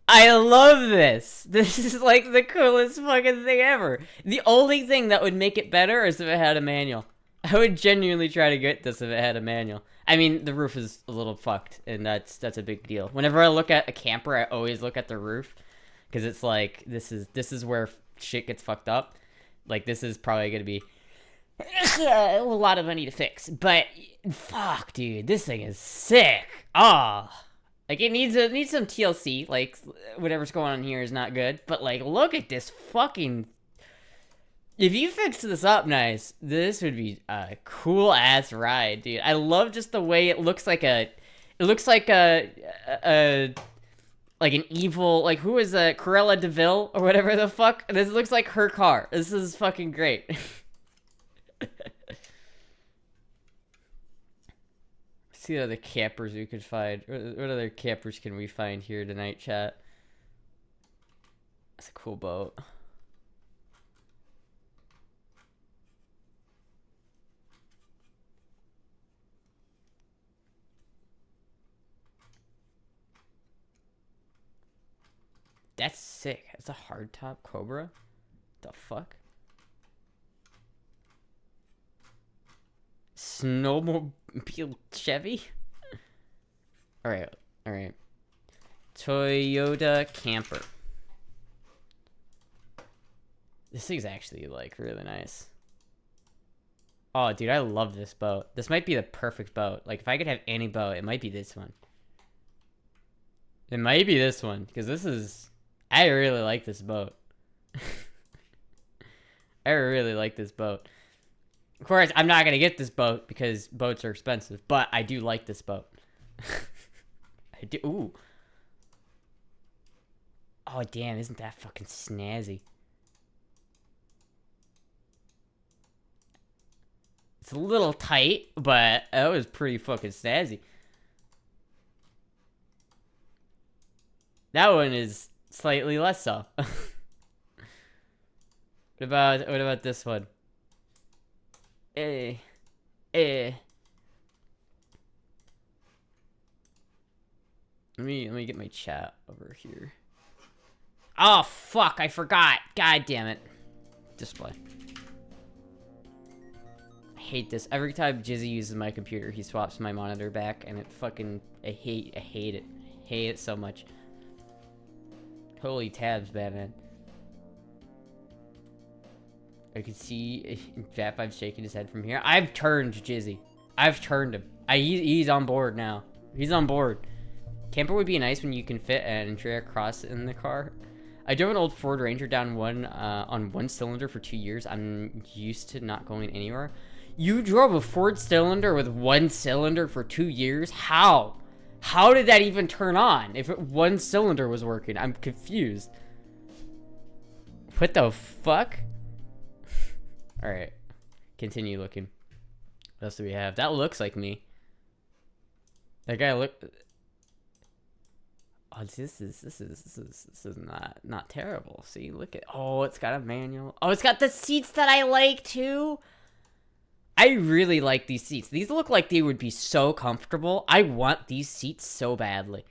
I love this. This is like the coolest fucking thing ever. The only thing that would make it better is if it had a manual. I would genuinely try to get this if it had a manual. I mean, the roof is a little fucked, and that's a big deal. Whenever I look at a camper, I always look at the roof, because it's like, this is where shit gets fucked up. Like, this is probably gonna be a lot of money to fix. But fuck, dude, this thing is sick. Ah. Oh. Like, it needs some TLC. Like, whatever's going on here is not good. But like, look at this fucking. If you fix this up nice, this would be a cool ass ride, dude. I love just the way it looks like like an evil, like, who is Cruella de Vil or whatever the fuck. This looks like her car. This is fucking great. See what other campers we could find. What other campers can we find here tonight, chat? That's a cool boat. That's sick. That's a hardtop Cobra? The fuck? Snowmobile Chevy? Alright, alright. Toyota Camper. This thing's actually, like, really nice. Oh, dude, I love this boat. This might be the perfect boat. Like, if I could have any boat, it might be this one. It might be this one, because this is... I really like this boat. I really like this boat. Of course, I'm not going to get this boat because boats are expensive, but I do like this boat. I do. Ooh. Oh, damn, isn't that fucking snazzy? It's a little tight, but that was pretty fucking snazzy. That one is slightly less so. What about this one? Let me get my chat over here. Oh fuck, I forgot. God damn it. Display. I hate this. Every time Jizzy uses my computer, he swaps my monitor back and it fucking I hate it. I hate it so much. Holy tabs, Batman. I can see Vat5 shaking his head from here. I've turned Jizzy. I've turned him. He's on board now. He's on board. Camper would be nice when you can fit an Andrea Cross in the car. I drove an old Ford Ranger down on one cylinder for 2 years. I'm used to not going anywhere. You drove a Ford cylinder with one cylinder for 2 years? How? How did that even turn on if one cylinder was working? I'm confused. What the fuck? Alright. Continue looking. What else do we have? That looks like me. That guy look. Oh, this is not terrible. See, look at. Oh, it's got a manual. Oh, it's got the seats that I like too. I really like these seats. These look like they would be so comfortable. I want these seats so badly.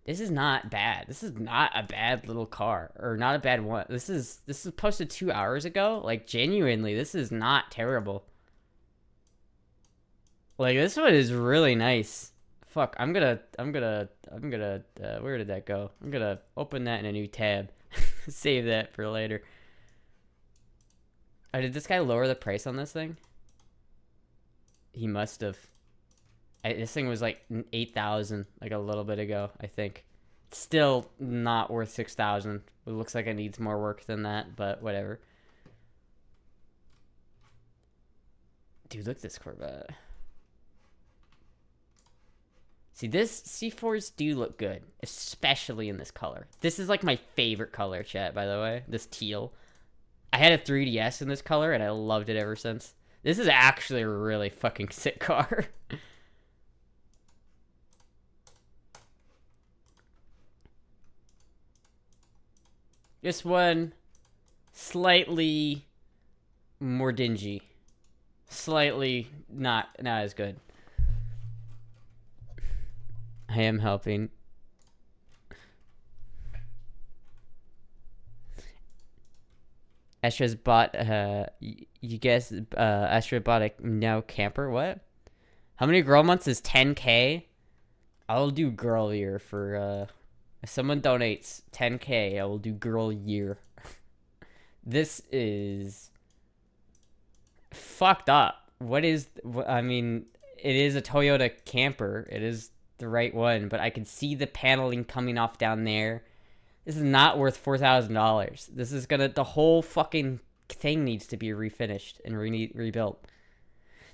This is not bad. This is not a bad little car, or not a bad one. This is posted 2 hours ago. Like, genuinely, this is not terrible. Like, this one is really nice. Fuck, I'm gonna, where did that go? I'm gonna open that in a new tab. Save that for later. Oh, did this guy lower the price on this thing? He must have. This thing was like 8,000 like a little bit ago, I think. It's still not worth 6,000. It looks like it needs more work than that, but whatever. Dude, look at this Corvette. See, this C4s do look good, especially in this color. This is like my favorite color, chat, by the way. This teal. I had a 3DS in this color, and I loved it ever since. This is actually a really fucking sick car. This one, slightly more dingy. Slightly not as good. I am helping. Astra's bought, you guess, Astra bought a now camper, what? How many girl months is 10K? I'll do girl year for, if someone donates 10K, I will do girl year. This is fucked up. What is, I mean, it is a Toyota camper. It is the right one, but I can see the paneling coming off down there. This is not worth $4,000. This is gonna, the whole fucking thing needs to be refinished and rebuilt.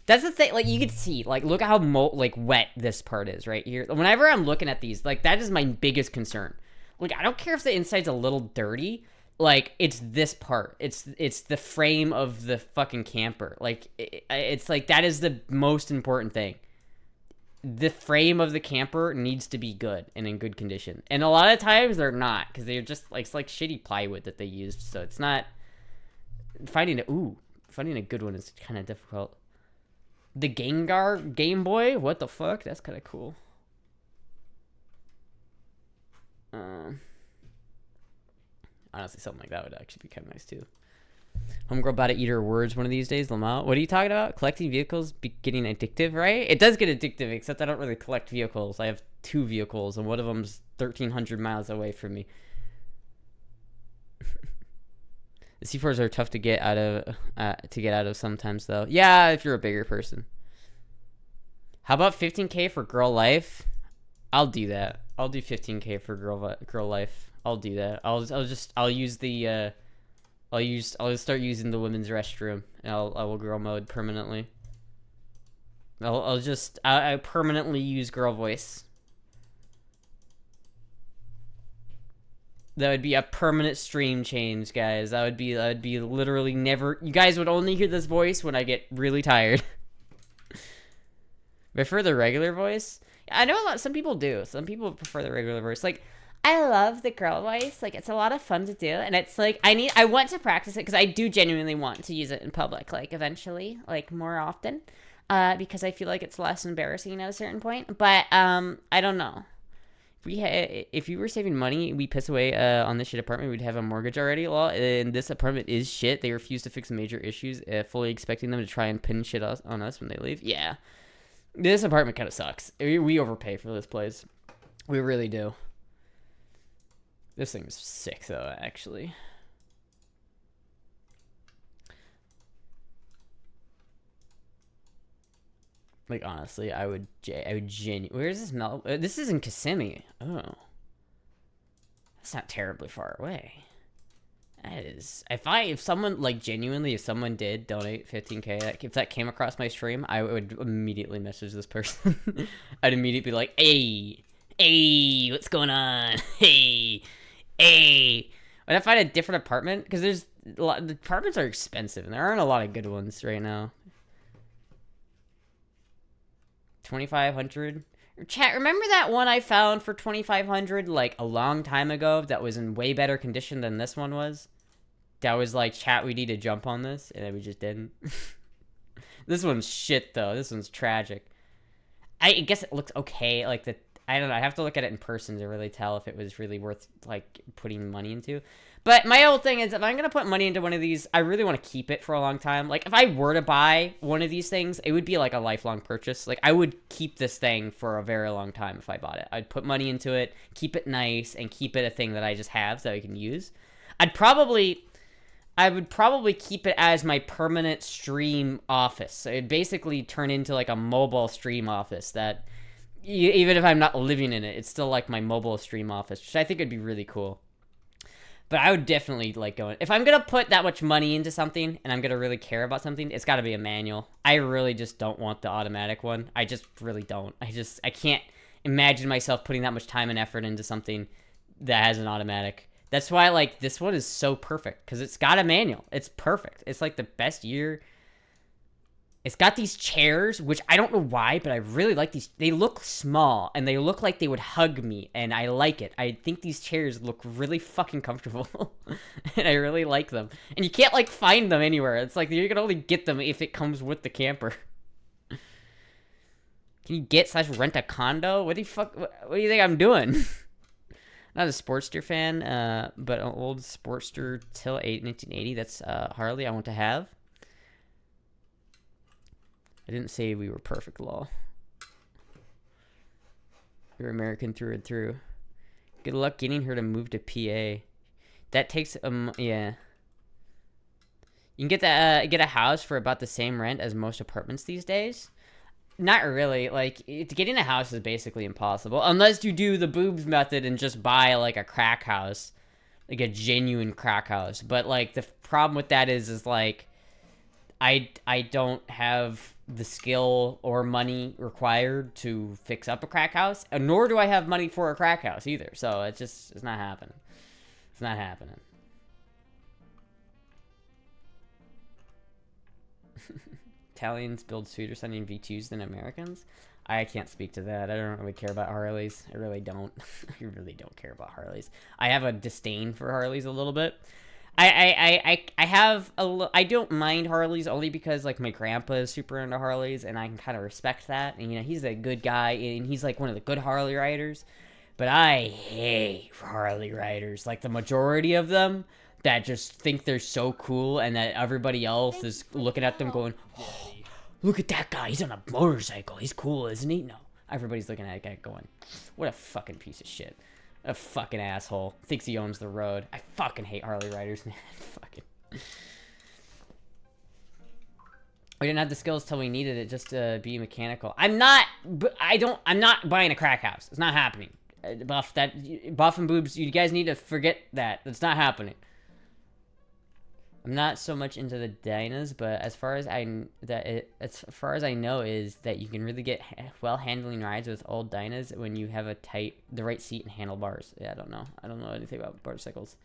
That's the thing, like, you can see, like, look at how, wet this part is right here. Whenever I'm looking at these, like, that is my biggest concern. Like, I don't care if the inside's a little dirty. Like, it's this part. It's the frame of the fucking camper. Like, it's like, that is the most important thing. The frame of the camper needs to be good and in good condition. And a lot of times they're not, because they're just, like, it's like shitty plywood that they used. So it's not, finding a good one is kind of difficult. The Gengar Game Boy? What the fuck? That's kind of cool. Honestly, something like that would actually be kind of nice too. Homegirl about to eat her words one of these days, Lamau. What are you talking about? Collecting vehicles be getting addictive, right? It does get addictive, except I don't really collect vehicles. I have 2 vehicles, and one of them's 1,300 miles away from me. The C4s are tough to get out of sometimes, though. Yeah, if you're a bigger person. How about 15K for girl life? I'll do that. I'll do 15K for girl life. I'll do that. I'll use the I'll start using the women's restroom, and I will girl mode permanently. I permanently use girl voice. That would be a permanent stream change, guys. That would be literally never. You guys would only hear this voice when I get really tired. Prefer the regular voice? I know some people do. Some people prefer the regular voice. Like, I love the girl voice. Like, it's a lot of fun to do, and it's like I want to practice it because I do genuinely want to use it in public, like eventually, like more often, because I feel like it's less embarrassing at a certain point. But I don't know. if you were saving money, we piss away on this shit apartment, we'd have a mortgage already. Law, and this apartment is shit. They refuse to fix major issues, fully expecting them to try and pin shit on us when they leave. Yeah, this apartment kind of sucks. We overpay for this place. We really do. This thing's sick though, actually. Like, honestly, I would genuinely... Where's this Mel... This is in Kissimmee. Oh. That's not terribly far away. That is... If someone, like, genuinely, if someone did donate 15K, like, if that came across my stream, I would immediately message this person. I'd immediately be like, hey, what's going on? Hey. When I find a different apartment, because the apartments are expensive, and there aren't a lot of good ones right now. 2,500. Chat, remember that one I found for 2,500 like a long time ago that was in way better condition than this one was? That was like, chat, we need to jump on this, and then we just didn't. This one's shit though. This one's tragic. I guess it looks okay. Like I don't know. I have to look at it in person to really tell if it was really worth like putting money into. But my whole thing is, if I'm going to put money into one of these, I really want to keep it for a long time. Like, if I were to buy one of these things, it would be like a lifelong purchase. Like, I would keep this thing for a very long time if I bought it. I'd put money into it, keep it nice, and keep it a thing that I just have that I can use. I would probably keep it as my permanent stream office. So it'd basically turn into like a mobile stream office that, even if I'm not living in it, it's still like my mobile stream office, which I think would be really cool. But I would definitely like going... If I'm going to put that much money into something, and I'm going to really care about something, it's got to be a manual. I really just don't want the automatic one. I just really don't. I can't imagine myself putting that much time and effort into something that has an automatic. That's why, like, this one is so perfect, because it's got a manual. It's perfect. It's, like, the best year... It's got these chairs, which I don't know why, but I really like these. They look small, and they look like they would hug me, and I like it. I think these chairs look really fucking comfortable, and I really like them. And you can't, like, find them anywhere. It's like, you can only get them if it comes with the camper. Can you get/rent a condo? What do you think I'm doing? Not a Sportster fan, but an old Sportster till 1980. That's Harley I want to have. I didn't say we were perfect, law. You're American through and through. Good luck getting her to move to PA. That takes, yeah. You can get a house for about the same rent as most apartments these days. Not really. Like, getting a house is basically impossible. Unless you do the boobs method and just buy, like, a crack house. Like, a genuine crack house. But, like, the problem with that is like, I don't have the skill or money required to fix up a crack house, nor do I have money for a crack house either. So it's not happening. It's not happening. Italians build sweeter sounding V2s than Americans. I can't speak to that. I don't really care about Harleys. I really don't. I really don't care about Harleys. I have a disdain for Harleys a little bit. I don't mind Harleys only because, like, my grandpa is super into Harleys, and I can kind of respect that. And, you know, he's a good guy, and he's, like, one of the good Harley riders. But I hate Harley riders. Like, the majority of them that just think they're so cool, and that everybody else is looking at them going, oh, look at that guy. He's on a motorcycle. He's cool, isn't he? No. Everybody's looking at that guy going, what a fucking piece of shit. A fucking asshole. Thinks he owns the road. I fucking hate Harley riders, man. Fucking. We didn't have the skills till we needed it just to be mechanical. I'm not buying a crack house. It's not happening. Buff and boobs, you guys need to forget that. It's not happening. I'm not so much into the Dynas, but as far as I know is that you can really get well handling rides with old Dynas when you have the right seat and handlebars. Yeah, I don't know anything about motorcycles.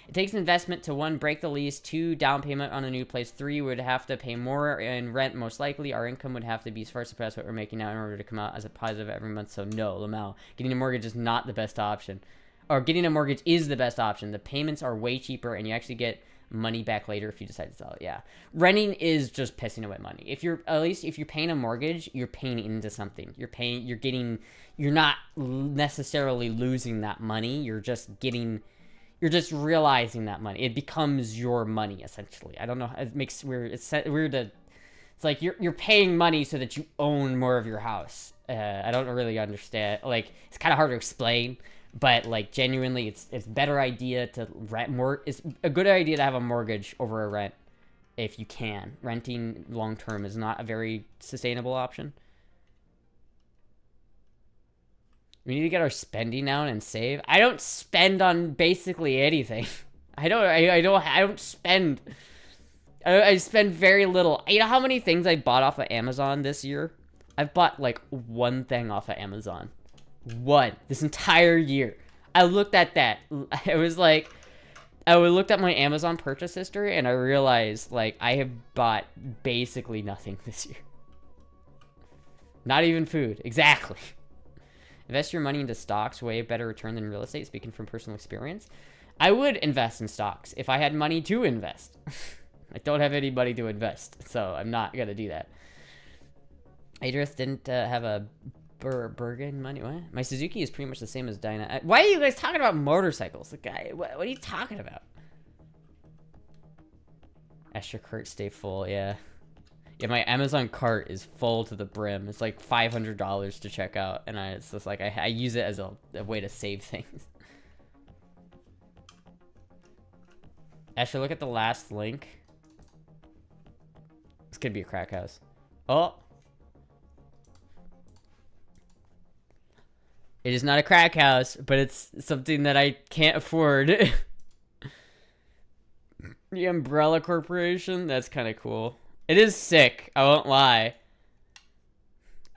It takes investment to 1, break the lease, 2, down payment on a new place, 3, would have to pay more in rent most likely. Our income would have to be far surpass what we're making now in order to come out as a positive every month. So no, Lamau, getting a mortgage is not the best option. Or getting a mortgage is the best option. The payments are way cheaper, and you actually get money back later if you decide to sell it. Yeah, renting is just pissing away money. If you're paying a mortgage, you're paying into something. You're not necessarily losing that money. You're just realizing that money. It becomes your money essentially. I don't know. It makes weird. It's weird to. It's like you're paying money so that you own more of your house. I don't really understand. Like, it's kind of hard to explain, but like genuinely, it's better idea to rent more. It's a good idea to have a mortgage over a rent if you can. Renting long term is not a very sustainable option. We need to get our spending down and save. I don't spend on basically anything. I don't spend. I spend very little. You know how many things I bought off of Amazon this year? I've bought like one thing off of Amazon. One. This entire year. I looked at that. It was like, I looked at my Amazon purchase history and I realized like I have bought basically nothing this year. Not even food. Exactly. Invest your money into stocks, way better return than real estate, speaking from personal experience. I would invest in stocks if I had money to invest. I don't have any money to invest, so I'm not going to do that. I just didn't have a Bergen money. What? My Suzuki is pretty much the same as Dyna. Why are you guys talking about motorcycles? The guy, what are you talking about? Extra cart stay full, yeah. Yeah, my Amazon cart is full to the brim. It's like $500 to check out, and it's just like I use it as a way to save things. Asher, look at the last link. This could be a crack house. Oh. It is not a crack house, but it's something that I can't afford. The Umbrella Corporation? That's kind of cool. It is sick, I won't lie.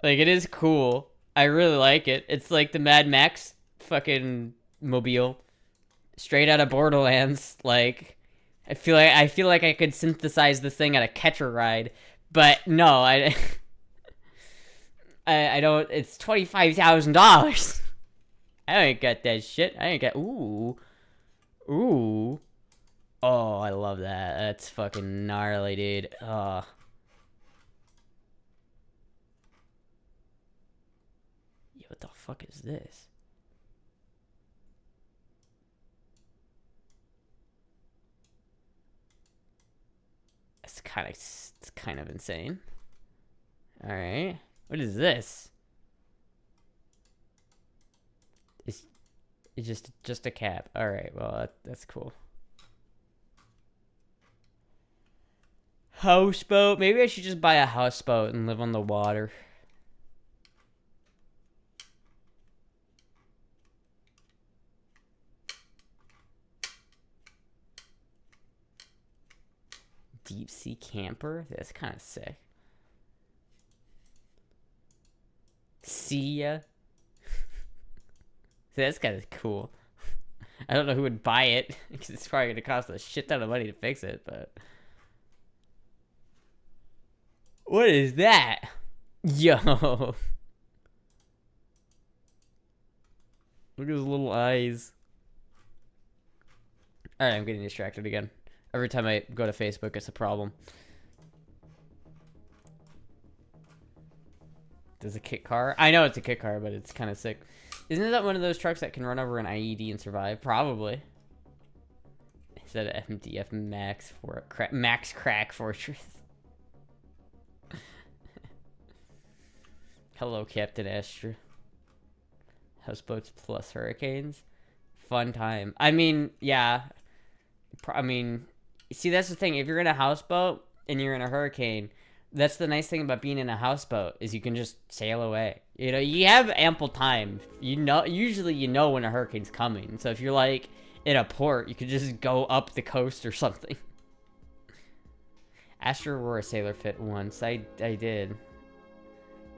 Like, it is cool. I really like it. It's like the Mad Max fucking mobile. Straight out of Borderlands. Like, I feel like I could synthesize this thing at a catcher ride. But no, I don't. It's $25,000. I ain't got that shit. I ain't got. Ooh. Oh, I love that. That's fucking gnarly, dude. Oh. Yo, what the fuck is this? It's kind of insane. All right. What is this? It's just a cap. All right. Well, that's cool. Houseboat. Maybe I should just buy a houseboat and live on the water. Deep sea camper? That's kind of sick. See ya. That's kind of cool. I don't know who would buy it because it's probably gonna cost a shit ton of money to fix it, but. What is that? Yo. Look at his little eyes. Alright, I'm getting distracted again. Every time I go to Facebook, it's a problem. There's a kit car. I know it's a kit car, but it's kind of sick. Isn't that one of those trucks that can run over an IED and survive? Probably. Is that an MDF Max for a Max Crack Fortress? Hello, Captain Astra. Houseboats plus hurricanes. Fun time. I mean, yeah. I mean, see, that's the thing. If you're in a houseboat and you're in a hurricane, that's the nice thing about being in a houseboat is you can just sail away. You know, you have ample time. You know, usually you know when a hurricane's coming. So if you're like in a port, you could just go up the coast or something. Astra wore a sailor fit once. I did.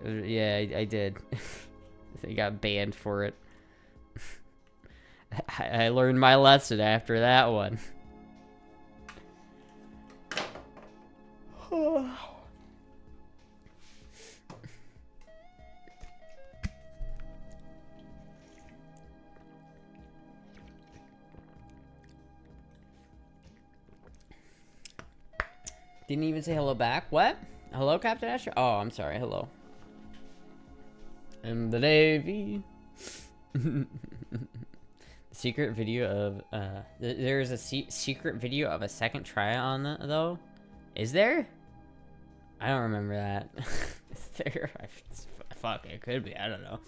Yeah, I did. I got banned for it. I learned my lesson after that one. Didn't even say hello back. What? Hello, Captain Astra? Oh, I'm sorry. Hello. In the Navy. Secret video of there's a secret video of a second try on though. Is there? I don't remember that. Is there? Fuck, it could be. I don't know.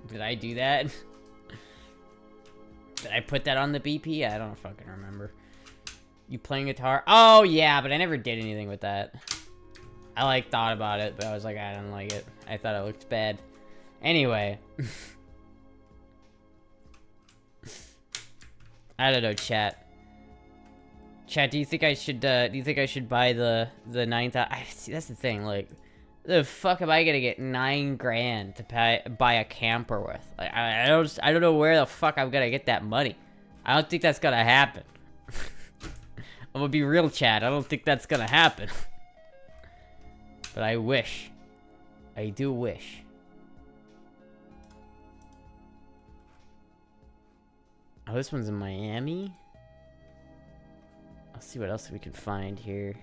Did I do that? Did I put that on the BP? I don't fucking remember. You playing guitar? Oh yeah, but I never did anything with that. I like thought about it, but I was like, I didn't like it. I thought it looked bad. Anyway. I don't know, chat. Chat, do you think I should buy the 9,000? See, that's the thing, like, the fuck am I gonna get 9 grand to buy a camper with? Like, I don't know where the fuck I'm gonna get that money. I don't think that's gonna happen. I'm gonna be real, chat. I don't think that's gonna happen. But I wish. I do wish. Oh, this one's in Miami. I'll see what else we can find here.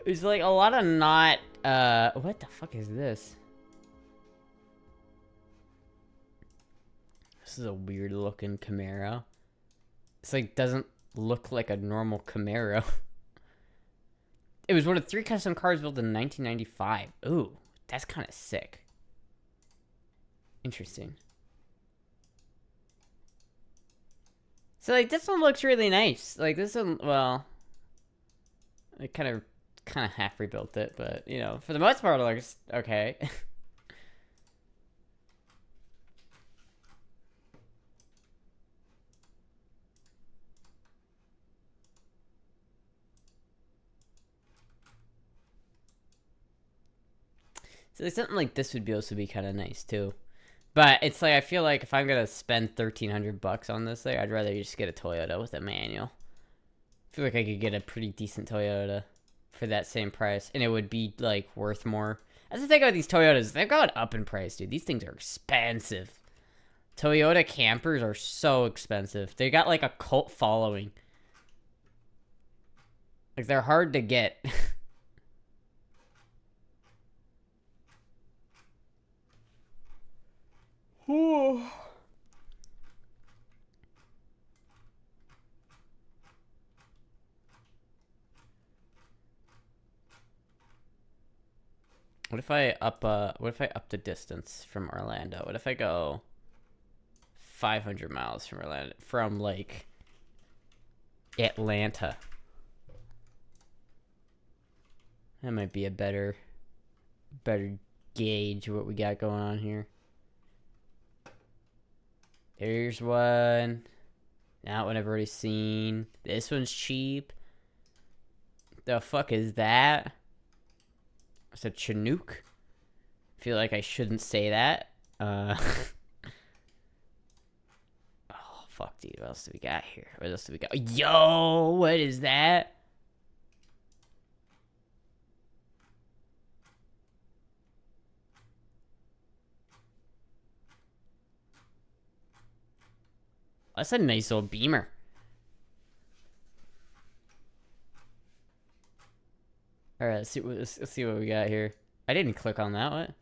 There's like a lot of not, what the fuck is this? This is a weird looking Camaro. It's like, doesn't look like a normal Camaro. It was one of 3 custom cars built in 1995. Ooh. That's kind of sick. Interesting. So, like, this one looks really nice. Like, this one, well, I kind of half rebuilt it, but, you know, for the most part, it looks okay. So something like this would be also be kind of nice too, but it's like I feel like if I'm gonna spend $1,300 on this thing, I'd rather just get a Toyota with a manual. I feel like I could get a pretty decent Toyota for that same price, and it would be like worth more. That's the thing about these Toyotas; they've gone up in price, dude. These things are expensive. Toyota campers are so expensive. They got like a cult following. Like they're hard to get. What if I up the distance from Orlando? What if I go 500 miles from Orlando, from like Atlanta? That might be a better gauge of what we got going on here. There's one. That one I've already seen. This one's cheap. The fuck is that? It's a Chinook. I feel like I shouldn't say that. Oh, fuck, dude. What else do we got here? What else do we got? Yo, what is that? That's a nice old Beamer. Alright, let's see what we got here. I didn't click on that one.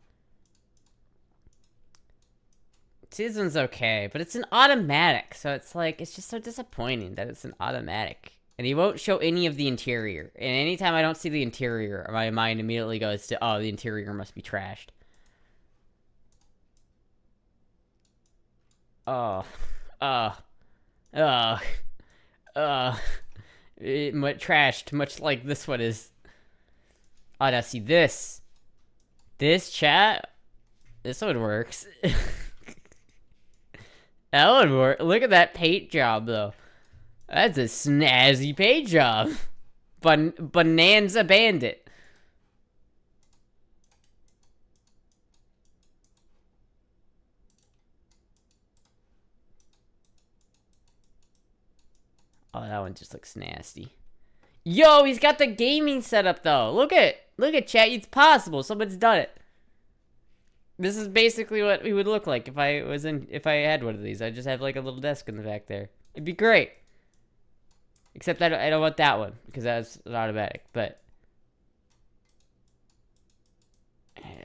See, this one's okay, but it's an automatic, so it's like, it's just so disappointing that it's an automatic. And he won't show any of the interior. And anytime I don't see the interior, my mind immediately goes to, oh, the interior must be trashed. Oh. Trashed, much like this one is. Oh, now see this. This chat. This one works. That would work. Look at that paint job, though. That's a snazzy paint job. Bonanza Bandit. Oh, that one just looks nasty. Yo, he's got the gaming setup though. Look at chat. It's possible. Someone's done it. This is basically what we would look like if I had one of these. I'd just have like a little desk in the back there. It'd be great. Except I don't want that one because that's an automatic. But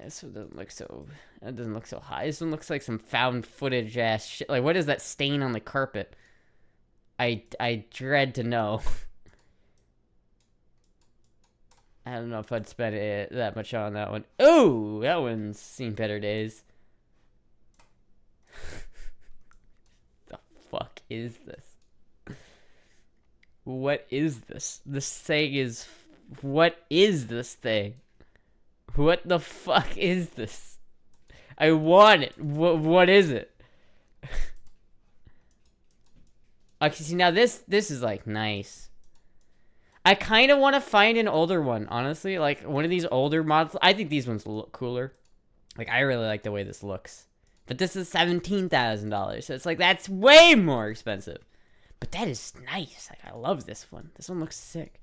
this one doesn't look so. That doesn't look so high. This one looks like some found footage ass shit. Like, what is that stain on the carpet? I dread to know. I don't know if I'd spend that much on that one. Oh, that one's seen better days. The fuck is this? What is this? This thing is... What is this thing? What the fuck is this? I want it. What is it? Okay, see, now this is, like, nice. I kind of want to find an older one, honestly. Like, one of these older models. I think these ones look cooler. Like, I really like the way this looks. But this is $17,000, so it's like, that's way more expensive. But that is nice. Like, I love this one. This one looks sick.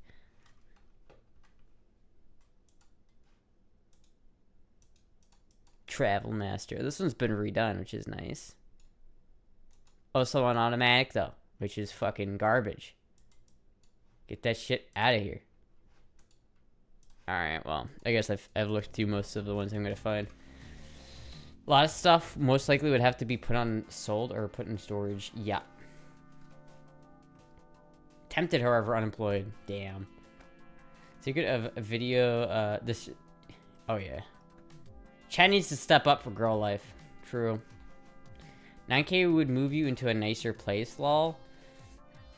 Travel Master. This one's been redone, which is nice. Also on automatic, though, which is fucking garbage. Get that shit out of here. Alright, well, I guess I've looked through most of the ones I'm going to find. A lot of stuff most likely would have to be put on sold or put in storage. Yeah. Tempted, however, unemployed. Damn. Secret of a video, this... Oh, yeah. Chad needs to step up for girl life. True. 9K would move you into a nicer place, lol.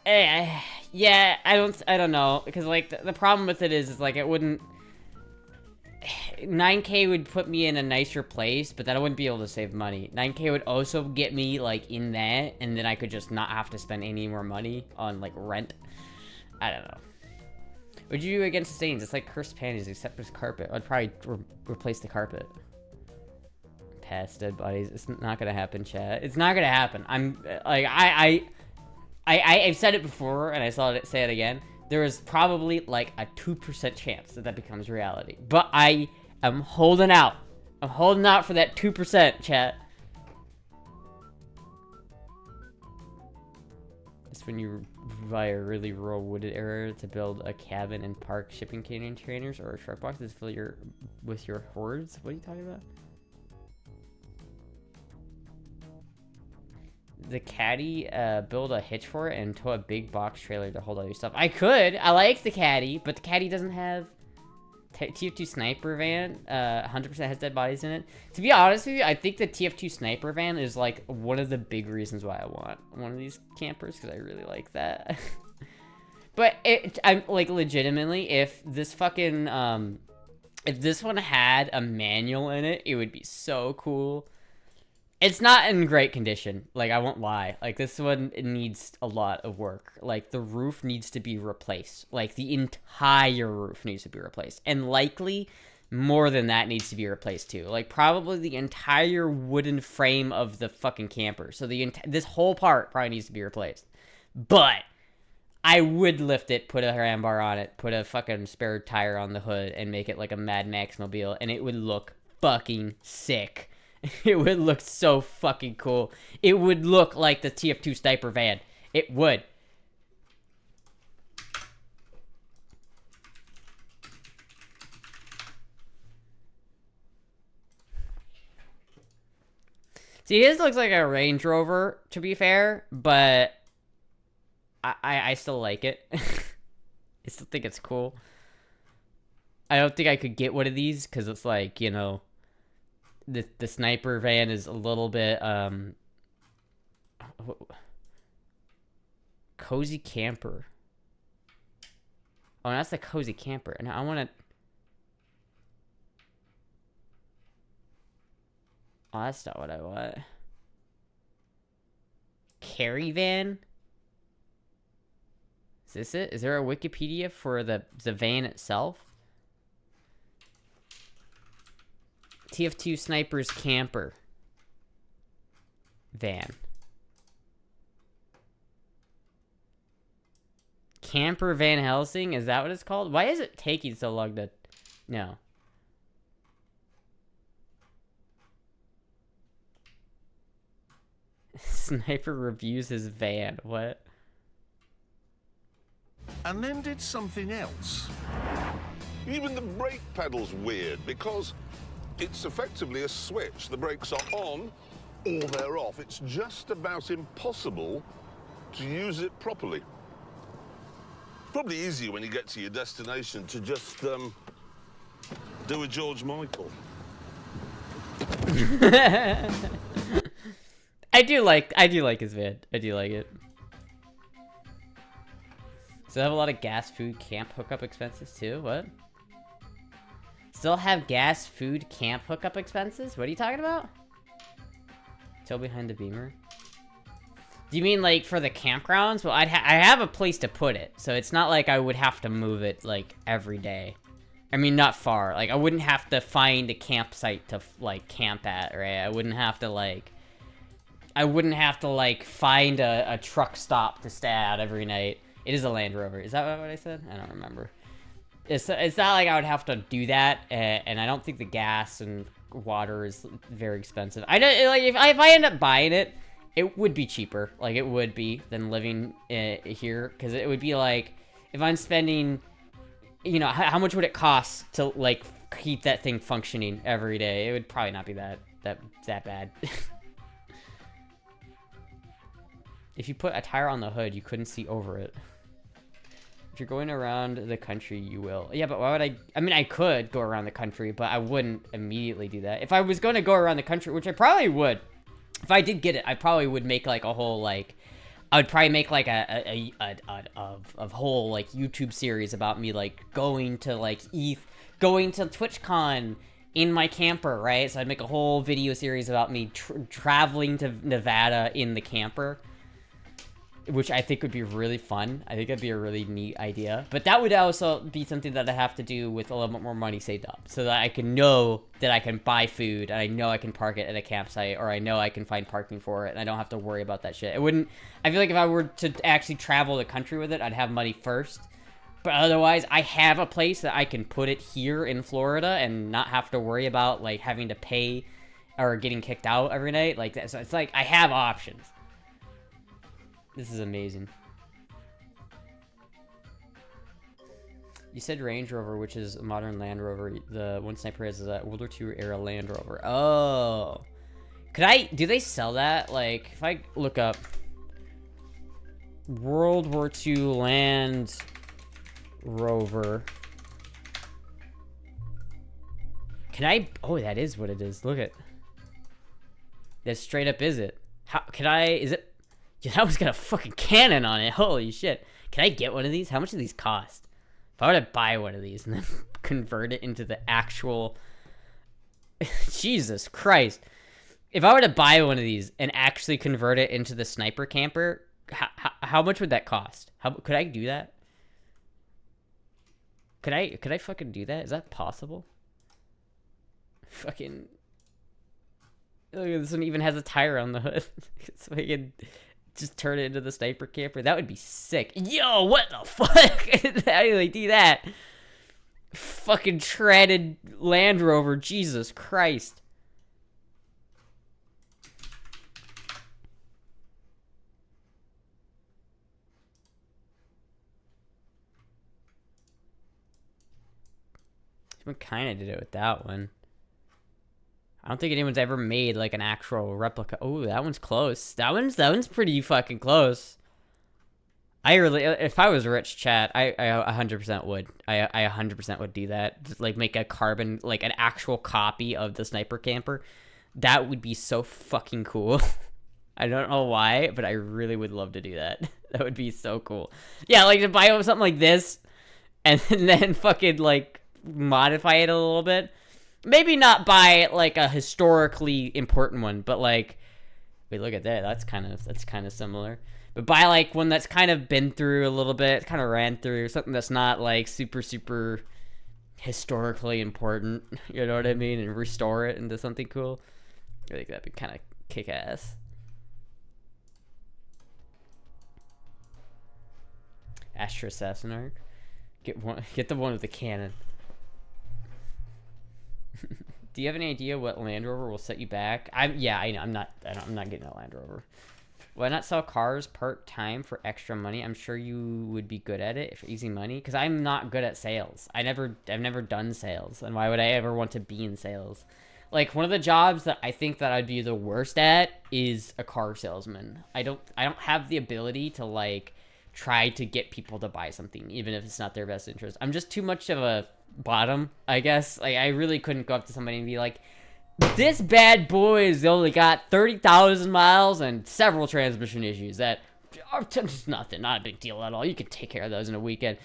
Yeah, I don't know, because like the problem with it is like it wouldn't. 9K would put me in a nicer place, but then I wouldn't be able to save money. 9K would also get me like in that, and then I could just not have to spend any more money on like rent. I don't know. What'd you do against the stains? It's like cursed panties, except for carpet. I'd probably replace the carpet. Past dead bodies. It's not gonna happen, chat. It's not gonna happen. I'm like I've said it before, and I say it again. There is probably like a 2% chance that becomes reality. But I am holding out. I'm holding out for that 2%, chat. It's when you buy a really rural wooded area to build a cabin and park shipping containers or truck boxes to fill with your hordes. What are you talking about? The caddy, build a hitch for it and tow a big box trailer to hold all your stuff. I could. I like the caddy, but the caddy doesn't have TF2 Sniper van. 100% has dead bodies in it. To be honest with you, I think the TF2 Sniper van is like one of the big reasons why I want one of these campers, because I really like that. But I'm like legitimately, if this fucking if this one had a manual in it, it would be so cool. It's not in great condition, like, I won't lie. Like, this one, it needs a lot of work. Like, the roof needs to be replaced. Like, the entire roof needs to be replaced. And likely, more than that needs to be replaced, too. Like, probably the entire wooden frame of the fucking camper. So, this whole part probably needs to be replaced. But I would lift it, put a ram bar on it, put a fucking spare tire on the hood, and make it like a Mad Max mobile, and it would look fucking sick. It would look so fucking cool. It would look like the TF2 Sniper van. It would. See, his looks like a Range Rover, to be fair, but I still like it. I still think it's cool. I don't think I could get one of these, because it's like, you know... The Sniper van is a little bit, Cozy Camper. Oh, that's the Cozy Camper. And I want to... Oh, that's not what I want. Carry van? Is this it? Is there a Wikipedia for the van itself? TF2 Sniper's camper van. Camper Van Helsing? Is that what it's called? Why is it taking so long to... No. Sniper reviews his van. What? And then did something else. Even the brake pedal's weird because it's effectively a switch. The brakes are on or they're off. It's just about impossible to use it properly. Probably easier when you get to your destination to just do a George Michael. I do like his van. I do like it. Still have a lot of gas, food, camp hookup expenses too. What? Still have gas, food, camp hookup expenses? What are you talking about? Still behind the Beamer. Do you mean like for the campgrounds? Well, I have a place to put it, so it's not like I would have to move it like every day. I mean, not far. Like I wouldn't have to find a campsite to like camp at, right? I wouldn't have to like find a truck stop to stay at every night. It is a Land Rover. Is that what I said? I don't remember. It's not like I would have to do that, and I don't think the gas and water is very expensive. I know, like, if I end up buying it, it would be cheaper. Like, it would be than living here, because it would be like, if I'm spending, you know, how much would it cost to, like, keep that thing functioning every day? It would probably not be that bad. If you put a tire on the hood, you couldn't see over it. If you're going around the country, you will. Yeah, but why would I mean, I could go around the country, but I wouldn't immediately do that. If I was going to go around the country, which I probably would, if I did get it, I probably would make like a whole, like, I would probably make like a whole like YouTube series about me like going to like going to TwitchCon in my camper, right? So I'd make a whole video series about me traveling to Nevada in the camper, which I think would be really fun. I think that'd be a really neat idea. But that would also be something that I have to do with a little bit more money saved up, so that I can know that I can buy food, and I know I can park it at a campsite, or I know I can find parking for it, and I don't have to worry about that shit. I feel like if I were to actually travel the country with it, I'd have money first. But otherwise, I have a place that I can put it here in Florida and not have to worry about, like, having to pay or getting kicked out every night. Like that. So it's like, I have options. This is amazing. You said Range Rover, which is a modern Land Rover. The one Sniper has is a World War II era Land Rover. Oh. Do they sell that? Like, if I look up World War II Land Rover. Oh, that is what it is. Look at that. Straight up is it. Is it? Yeah, that one's got a fucking cannon on it. Holy shit. Can I get one of these? How much do these cost? If I were to buy one of these and then convert it into the actual... Jesus Christ. If I were to buy one of these and actually convert it into the Sniper camper, how much would that cost? Could I do that? Could I fucking do that? Is that possible? Fucking... Look, this one even has a tire on the hood. So I can just turn it into the Sniper camper. That would be sick. Yo, what the fuck? How do they do that? Fucking shredded Land Rover. Jesus Christ. Someone kind of did it with that one. I don't think anyone's ever made like an actual replica. Oh, that one's close. That one's pretty fucking close. If I was rich, chat, I 100% would. I 100% would do that. Just like make a carbon, like an actual copy of the Sniper camper. That would be so fucking cool. I don't know why, but I really would love to do that. That would be so cool. Yeah, like to buy something like this and then fucking like modify it a little bit. Maybe not buy like a historically important one, but like, wait, look at that. That's kind of similar. But buy like one that's kind of been through a little bit, kind of ran through, something that's not like super historically important. You know what I mean? And restore it into something cool. I think that'd be kind of kick ass. Astra Assassin arc. Get the one with the cannon. Do you have any idea what Land Rover will set you back? Yeah, I know. I'm not getting a Land Rover. Why not sell cars part-time for extra money? I'm sure you would be good at it for easy money. Because I'm not good at sales. I've never done sales. And why would I ever want to be in sales? Like, one of the jobs that I think that I'd be the worst at is a car salesman. I don't have the ability to, like, try to get people to buy something, even if it's not their best interest. I'm just too much of a bottom, I guess. Like, I really couldn't go up to somebody and be like, this bad boy has only got 30,000 miles and several transmission issues that are just nothing, not a big deal at all. You can take care of those in a weekend.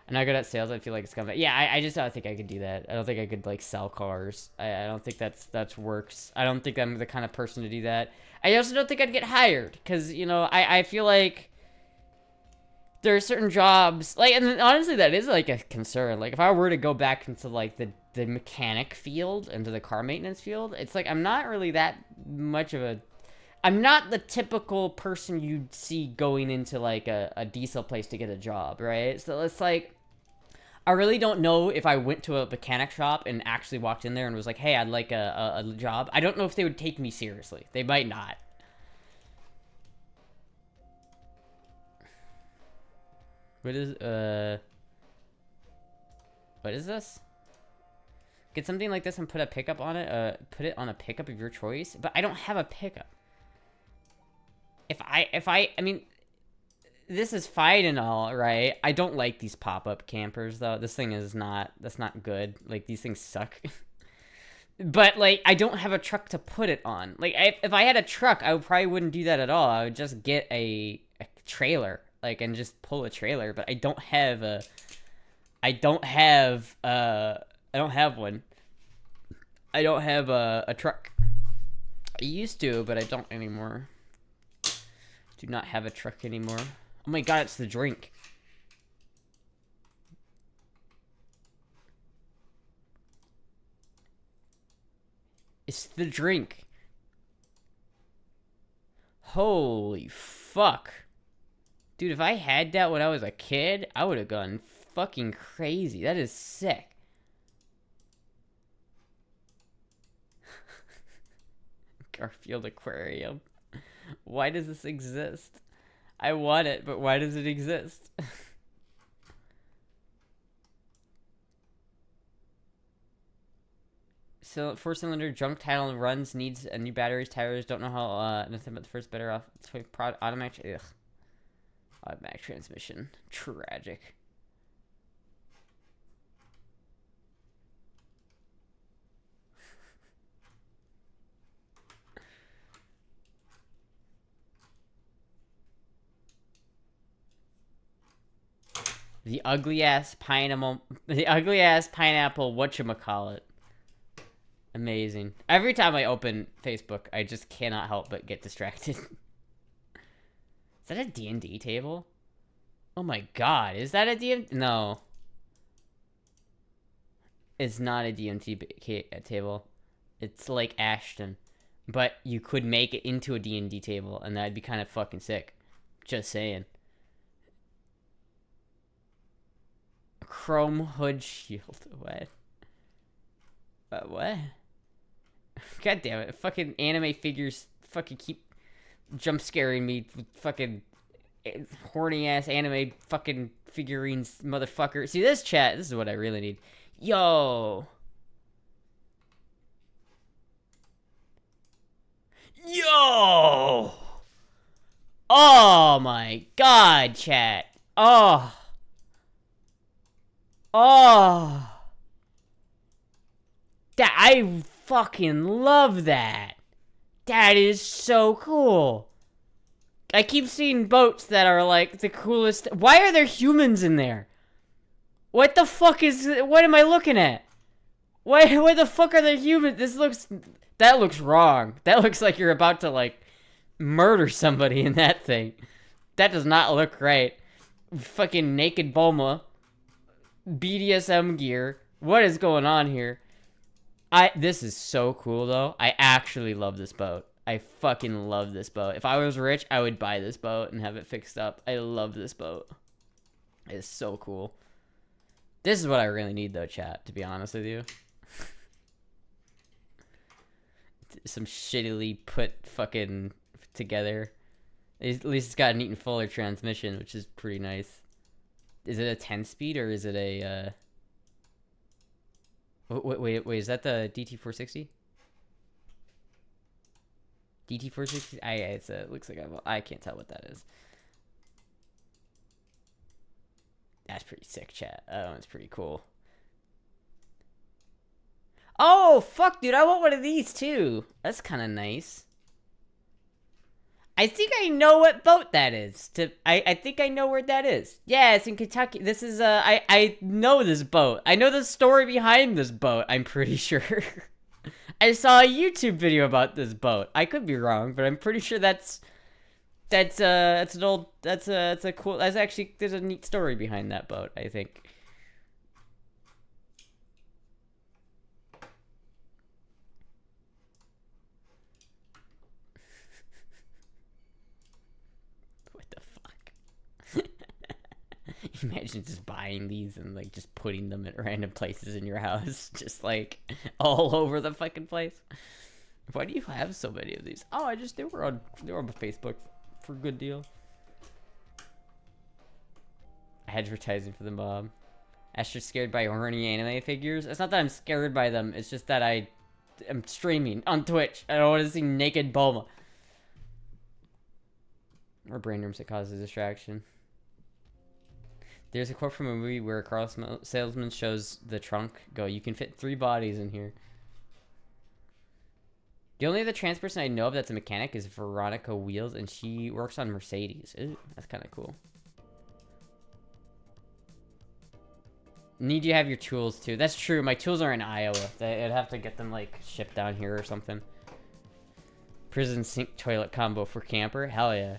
I'm not good at sales. I feel like it's coming. Yeah, I just don't think I could do that. I don't think I could, like, sell cars. I don't think that's works. I don't think I'm the kind of person to do that. I also don't think I'd get hired because, you know, I feel like there are certain jobs, like, and honestly, that is, like, a concern. Like, if I were to go back into, like, the mechanic field, into the car maintenance field, it's like, I'm not really that much of a, I'm not the typical person you'd see going into, like, a diesel place to get a job, right? So it's like, I really don't know if I went to a mechanic shop and actually walked in there and was like, hey, I'd like a job. I don't know if they would take me seriously. They might not. What is this? Get something like this and put a pickup on it. Put it on a pickup of your choice. But I don't have a pickup. I mean, this is fine and all, right? I don't like these pop-up campers, though. This thing is not, that's not good. Like, these things suck. But, like, I don't have a truck to put it on. Like, if I had a truck, I probably wouldn't do that at all. I would just get a trailer, like, and just pull a trailer. But I don't have a, I don't have one. I don't have a truck. I used to, but I don't anymore. Do not have a truck anymore. Oh my god, it's the drink. It's the drink. Holy fuck. Dude, if I had that when I was a kid, I would have gone fucking crazy. That is sick. Garfield Aquarium. Why does this exist? I want it, but why does it exist? So, 4-cylinder junk title runs, needs a new batteries, tires, don't know how, nothing but the first better off. Automatic, ugh. Automatic transmission. Tragic. The ugly ass pineapple, whatchamacallit. Amazing. Every time I open Facebook, I just cannot help but get distracted. Is that a D&D table? Oh my god, is that a D&D? No. It's not a D&D table. It's like Ashton. But you could make it into a D&D table, and that'd be kind of fucking sick. Just saying. Chrome hood shield. What? What? God damn it. Fucking anime figures fucking keep jump scaring me with fucking horny ass anime fucking figurines, motherfucker. See, this chat, this is what I really need. Yo! Yo! Oh my god, chat. Oh. Oh. That, I fucking love that. That is so cool. I keep seeing boats that are like the coolest. Why are there humans in there? What the fuck is, what am I looking at? Why the fuck are there humans? That looks wrong. That looks like you're about to, like, murder somebody in that thing. That does not look right. Fucking naked Bulma. BDSM gear. What is going on here? This is so cool, though. I actually love this boat. I fucking love this boat. If I was rich, I would buy this boat and have it fixed up. I love this boat. It's so cool. This is what I really need, though, chat, to be honest with you. some shittily put fucking together. At least it's got an Eaton Fuller transmission, which is pretty nice. Is it a 10-speed or is it a? Wait, is that the DT460? DT460? It looks like I can't tell what that is. That's pretty sick, chat. That one's pretty cool. Oh, fuck, dude. I want one of these, too. That's kind of nice. I think I know what boat that is. I think I know where that is. Yeah, it's in Kentucky. This is, I know this boat. I know the story behind this boat, I'm pretty sure. I saw a YouTube video about this boat. I could be wrong, but I'm pretty sure that's a cool, that's actually, there's a neat story behind that boat, I think. Imagine just buying these and like just putting them at random places in your house, just like all over the fucking place. Why do you have so many of these? Oh, they were on Facebook for a good deal. Advertising for the mob. Astra's scared by horny anime figures. It's not that I'm scared by them. It's just that I am streaming on Twitch. I don't want to see naked Bulma. Or brain rooms that cause a distraction. There's a quote from a movie where a car salesman shows the trunk. Go, you can fit 3 bodies in here. The only other trans person I know of that's a mechanic is Veronica Wheels, and she works on Mercedes. Ooh, that's kind of cool. Need you have your tools too. That's true. My tools are in Iowa. I'd have to get them like shipped down here or something. Prison sink toilet combo for camper. Hell yeah.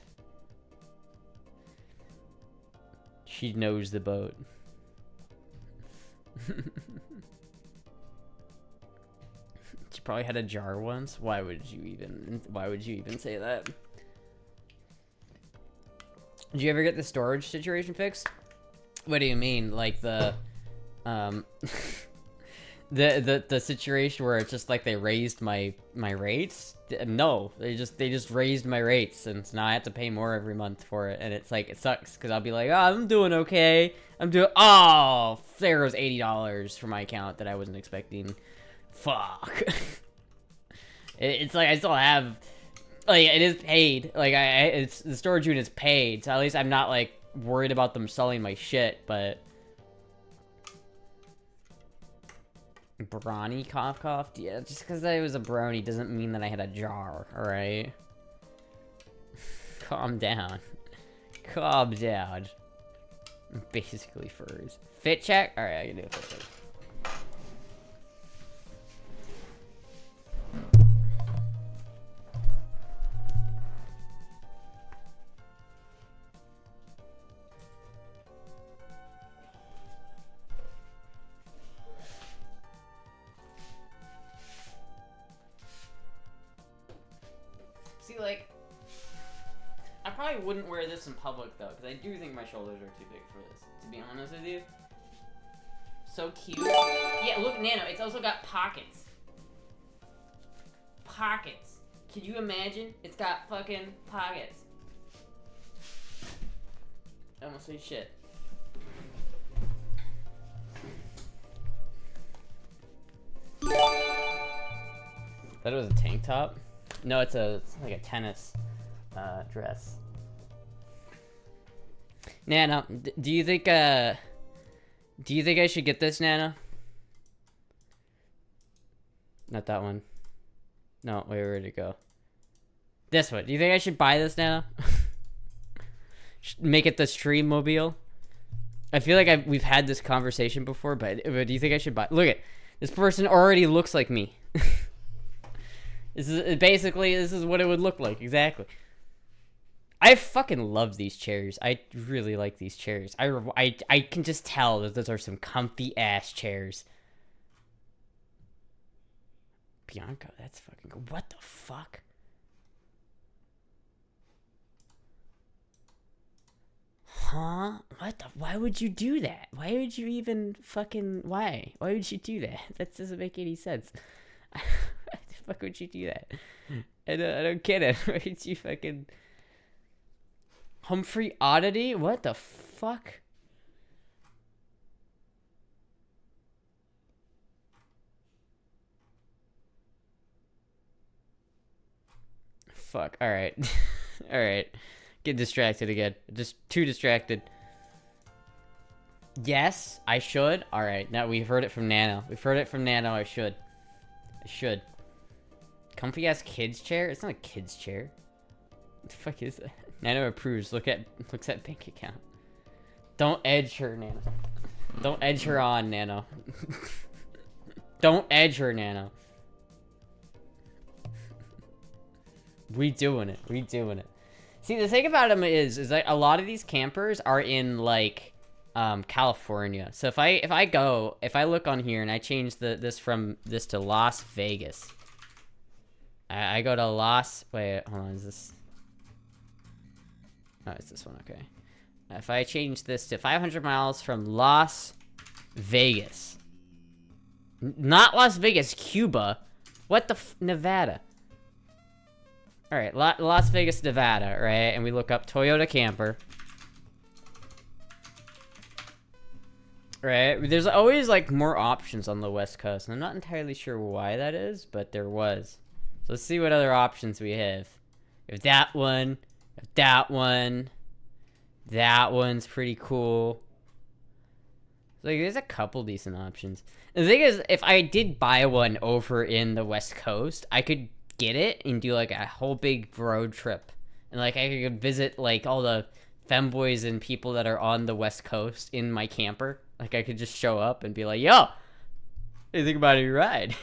She knows the boat. She probably had a jar once. Why would you even say that? Did you ever get the storage situation fixed? What do you mean? Like the the situation where it's just like they raised my rates? No, they just raised my rates, and so now I have to pay more every month for it, and it's like, it sucks because I'll be like, oh, I'm doing okay. Oh, there goes $80 for my account that I wasn't expecting. Fuck. It's like I still have, like, it is paid. Like it's the storage unit is paid, so at least I'm not like worried about them selling my shit, but. Brawny cough. Yeah, just because I was a brony doesn't mean that I had a jar, alright? Calm down. Calm down. Basically furs. Fit check? Alright, I can do a fit check. See, like, I probably wouldn't wear this in public, though, because I do think my shoulders are too big for this, to be honest with you. So cute. Yeah, look, Nano, it's also got pockets. Pockets. Can you imagine? It's got fucking pockets. I almost say shit. Thought it was a tank top? No, it's like a tennis dress. Nana, do you think I should get this, Nana? Not that one. No, wait, where'd it go? This one. Do you think I should buy this, Nana? Make it the stream mobile? I feel like we've had this conversation before, but do you think I should buy? Look at this person already looks like me. This is what it would look like, exactly. I fucking love these chairs. I really like these chairs. I can just tell that those are some comfy ass chairs. Bianca, that's fucking cool. What the fuck? Huh? What the? Why would you do that? Why would you even fucking? Why? Why would you do that? That doesn't make any sense. fuck would you do that? I don't get it. Why did you fucking... Humphrey Oddity? What the fuck? Fuck. Alright. Alright. Get distracted again. Just too distracted. Yes, I should. Alright, now we've heard it from Nano. We've heard it from Nano. I should. I should. Comfy ass kids chair? It's not a kids chair. What the fuck is that? Nano approves. Looks at bank account. Don't edge her, Nano. Don't edge her on, Nano. Don't edge her, Nano. We doing it. We doing it. See, the thing about them is like a lot of these campers are in like California. So if I look on here and I change this from this to Las Vegas. I go to wait, hold on, is this? Oh, it's this one, okay. If I change this to 500 miles from Las Vegas. Not Las Vegas, Cuba. What the Nevada. Alright, Las Vegas, Nevada, right? And we look up Toyota camper. Right? There's always, like, more options on the West Coast. And I'm not entirely sure why that is, but there was. So let's see what other options we have. We have that one. We have that one. That one's pretty cool. Like, there's a couple decent options. And the thing is, if I did buy one over in the West Coast, I could get it and do, like, a whole big road trip. And, like, I could visit, like, all the femboys and people that are on the West Coast in my camper. Like, I could just show up and be like, yo, what do you think about your ride?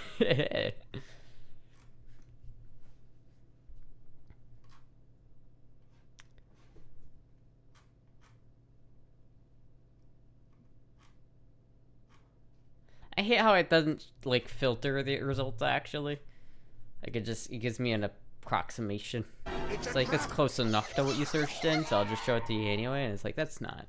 I hate how it doesn't, like, filter the results, actually. Like, it gives me an approximation. It's like, that's close enough to what you searched in, so I'll just show it to you anyway, and it's like, that's not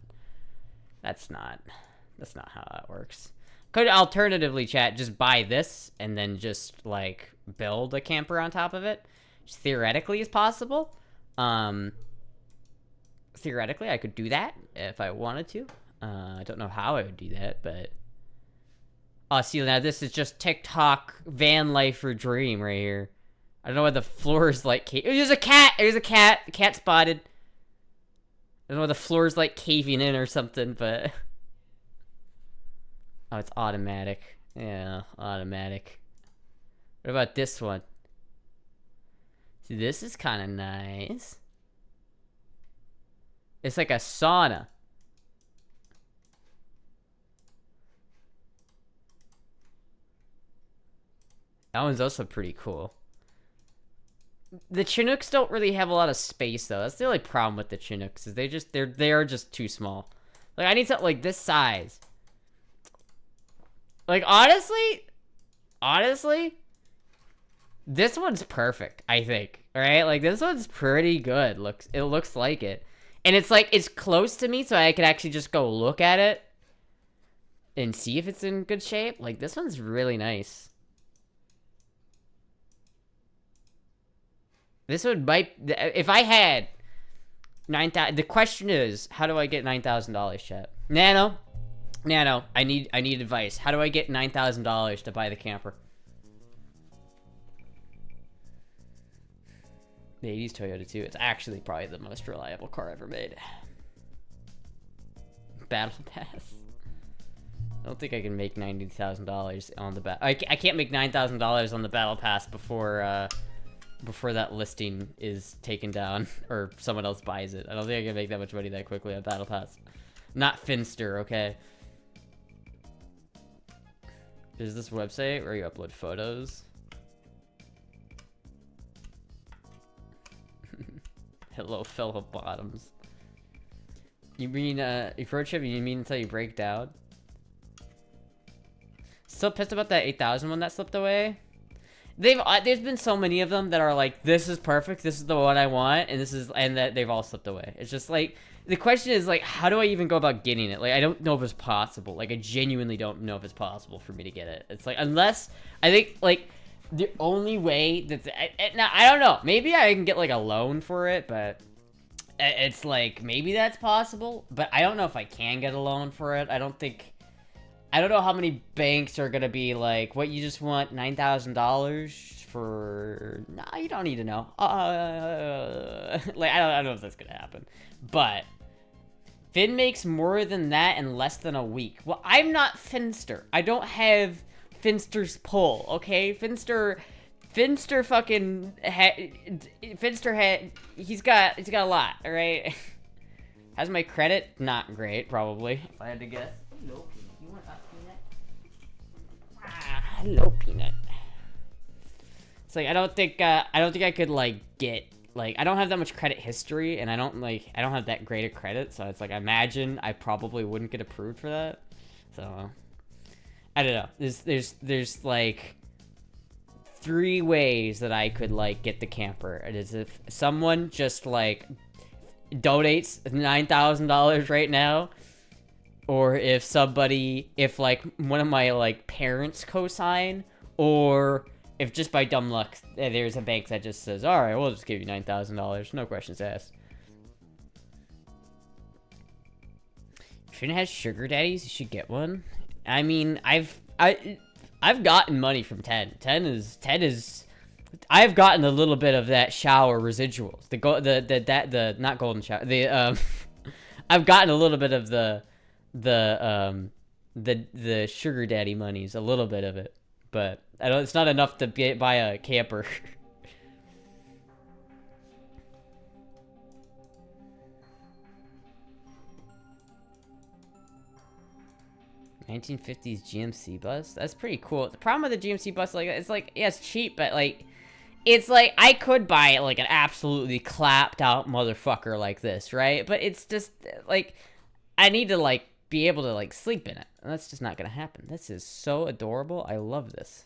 how that works. Could alternatively, chat, just buy this, and then just, like, build a camper on top of it, which theoretically is possible. Theoretically, I could do that if I wanted to. I don't know how I would do that, but... Oh, see, now this is just TikTok van life or dream right here. I don't know why the floor is like... There's a cat! There's a cat! Cat spotted. I don't know why the floor is like caving in or something, but... Oh, it's automatic. Yeah, automatic. What about this one? See, this is kind of nice. It's like a sauna. That one's also pretty cool. The Chinooks don't really have a lot of space, though. That's the only problem with the Chinooks, is they are just too small. Like, I need something like this size. Like, honestly, this one's perfect, I think. Right? Like, this one's pretty good. It looks like it. And it's like, it's close to me, so I could actually just go look at it and see if it's in good shape. Like, this one's really nice. This would if I had 9,000. The question is, how do I get $9,000, chat? Nano, I need advice. How do I get $9,000 to buy the camper? The 80s Toyota too. It's actually probably the most reliable car ever made. Battle Pass. I don't think I can make $90,000 on the I can't make $9,000 on the Battle Pass before that listing is taken down or someone else buys it. I don't think I can make that much money that quickly on Battle Pass. Not Finster, okay? There's this website where you upload photos. Hello, fellow bottoms. You mean, road trip, you mean until you break down? Still pissed about that 8,000 one that slipped away? There's been so many of them that are like, this is perfect, this is the one I want, and that they've all slipped away. It's just like, the question is like, how do I even go about getting it? Like, I don't know if it's possible. Like, I genuinely don't know if it's possible for me to get it. It's like, unless, I think, like, the only way that now I don't know. Maybe I can get like a loan for it, but it's like maybe that's possible. But I don't know if I can get a loan for it. I don't know how many banks are gonna be like, what, you just want $9,000 for? No, you don't need to know. Like I don't know if that's gonna happen, but Finn makes more than that in less than a week. Well, I'm not Finster. I don't have Finster's pull, okay? Finster fucking Finster he's got a lot, all right? Has my credit? Not great, probably, if I had to guess. Hello, Peanut. You want a peanut? Hello, Peanut. It's like I don't think I could like get, like, I don't have that much credit history, and I don't have that great a credit, so it's like I imagine I probably wouldn't get approved for that. So I don't know. There's like 3 ways that I could like get the camper. It is if someone just like donates $9,000 right now, or if like one of my like parents co-sign, or if just by dumb luck there's a bank that just says, all right, we'll just give you $9,000, no questions asked. If Finn has sugar daddies, you should get one. I mean, I've gotten money from 10 is I've gotten a little bit of that shower residuals, the not golden shower, I've gotten a little bit of the sugar daddy monies, a little bit of it, but it's not enough to buy a camper. 1950s GMC bus? That's pretty cool. The problem with the GMC bus, like, it's like, yeah, it's cheap, but like, it's like, I could buy like an absolutely clapped out motherfucker like this, right? But it's just like, I need to like be able to like sleep in it, and that's just not gonna happen. This is so adorable. I love this.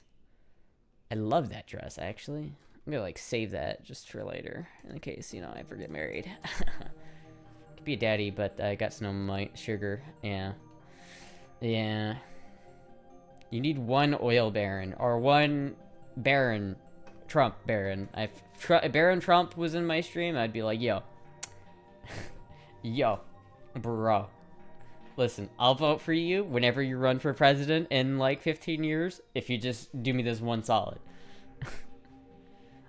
I love that dress, actually. I'm gonna like save that just for later, in case, you know, I ever get married. Could be a daddy, but I got no sugar. Yeah. Yeah. You need one oil baron, or one baron, Trump baron. If Baron Trump was in my stream, I'd be like, yo. Yo, bro. Listen, I'll vote for you whenever you run for president in like 15 years, if you just do me this one solid.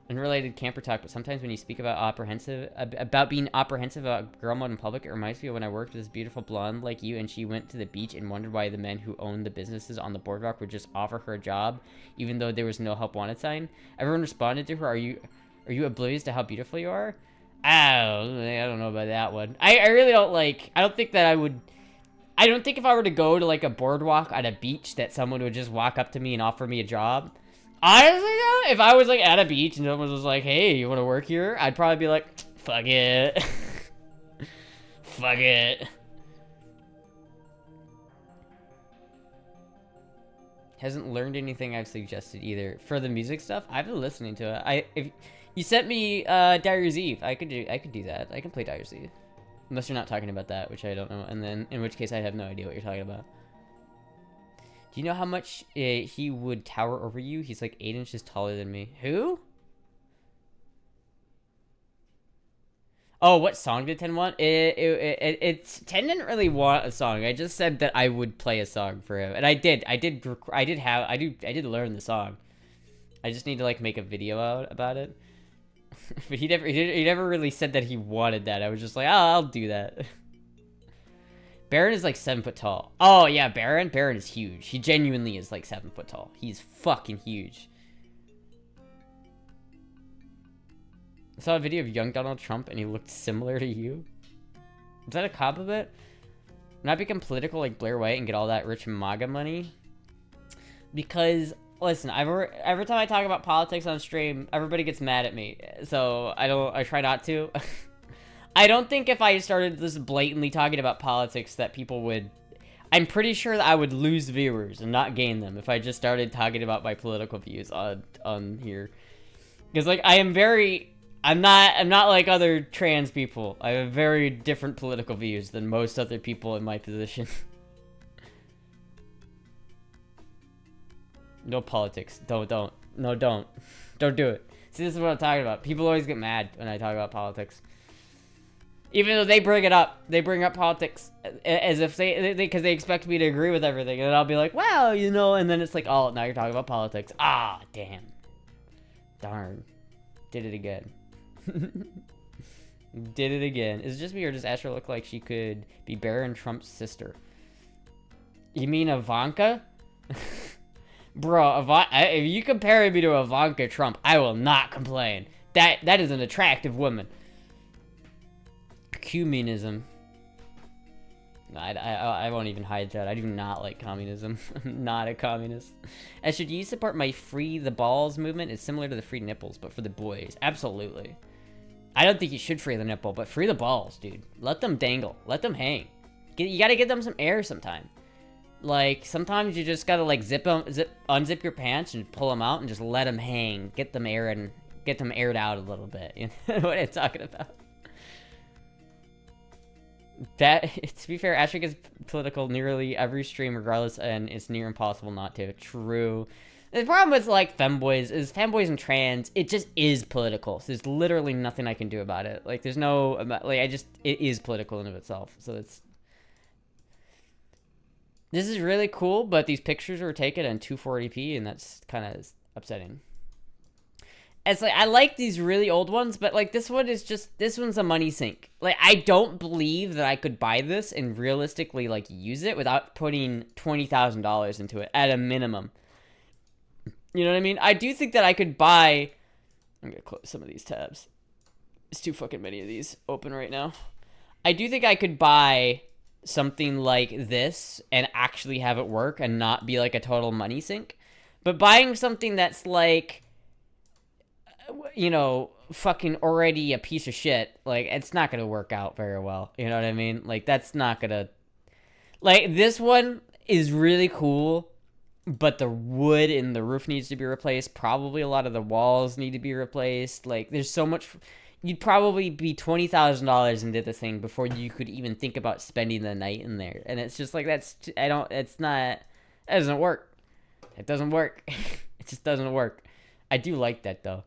Unrelated camper talk, but sometimes when you speak about being apprehensive about girl mode in public, it reminds me of when I worked with this beautiful blonde like you, and she went to the beach and wondered why the men who owned the businesses on the boardwalk would just offer her a job, even though there was no help wanted sign. Everyone responded to her, are you oblivious to how beautiful you are? Oh, I don't know about that one. I really don't like, I don't think if I were to go to like a boardwalk at a beach that someone would just walk up to me and offer me a job. Honestly though, if I was like at a beach and someone was like, hey, you want to work here? I'd probably be like, fuck it. Fuck it. Hasn't learned anything I've suggested either. For the music stuff, I've been listening to it. If you sent me Diary's Eve, I could do that. I can play Diary's Eve. Unless you're not talking about that, which I don't know, and then in which case I have no idea what you're talking about. Do you know how much he would tower over you? He's like 8 inches taller than me. Who? Oh, what song did 10 want? 10 didn't really want a song. I just said that I would play a song for him, and I did learn the song. I just need to like make a video out about it. But he never really said that he wanted that. I was just like, oh, I'll do that. Baron is like 7 foot tall. Oh yeah, Baron is huge. He genuinely is like 7 foot tall. He's fucking huge. I saw a video of young Donald Trump and he looked similar to you. Is that a compliment? Not become political like Blair White and get all that rich MAGA money? Because listen, every time I talk about politics on stream, everybody gets mad at me. So I try not to. I don't think if I started just blatantly talking about politics that people would... I'm pretty sure that I would lose viewers and not gain them if I just started talking about my political views on here. Because like I'm not like other trans people. I have very different political views than most other people in my position. No politics. Don't. No, don't. Don't do it. See, this is what I'm talking about. People always get mad when I talk about politics. Even though they bring it up. They bring up politics as if because they expect me to agree with everything. And I'll be like, well, you know, and then it's like, oh, now you're talking about politics. Ah, damn. Darn. Did it again. Did it again. Is it just me or does Astra look like she could be Barron Trump's sister? You mean Ivanka? Bro, if you compare me to Ivanka Trump, I will not complain. That is an attractive woman. Communism. I won't even hide that. I do not like communism. I'm not a communist. And should you support my free the balls movement? It's similar to the free nipples, but for the boys. Absolutely. I don't think you should free the nipple, but free the balls, dude. Let them dangle. Let them hang. You gotta give them some air sometime. Like, sometimes you just gotta, like, unzip your pants and pull them out and just let them hang. Get them aired out a little bit. You know what I'm talking about? To be fair, Astra gets political nearly every stream regardless, and it's near impossible not to. True. The problem with, like, femboys and trans, it just is political. So there's literally nothing I can do about it. Like, there's no, like, it is political in of itself. So this is really cool, but these pictures were taken in 240p, and that's kind of upsetting. It's like, I like these really old ones, but, like, this one's a money sink. Like, I don't believe that I could buy this and realistically, like, use it without putting $20,000 into it, at a minimum. You know what I mean? I do think that I could buy... I'm gonna close some of these tabs. There's too fucking many of these open right now. I do think I could buy something like this and actually have it work and not be, like, a total money sink. But buying something that's, like... you know, fucking already a piece of shit, like, it's not gonna work out very well. You know what I mean? Like, that's not gonna... Like, this one is really cool, but the wood in the roof needs to be replaced. Probably a lot of the walls need to be replaced. Like, there's so much... You'd probably be $20,000 into this thing before you could even think about spending the night in there. And it's just like, it's not... It doesn't work. It doesn't work. It just doesn't work. I do like that, though.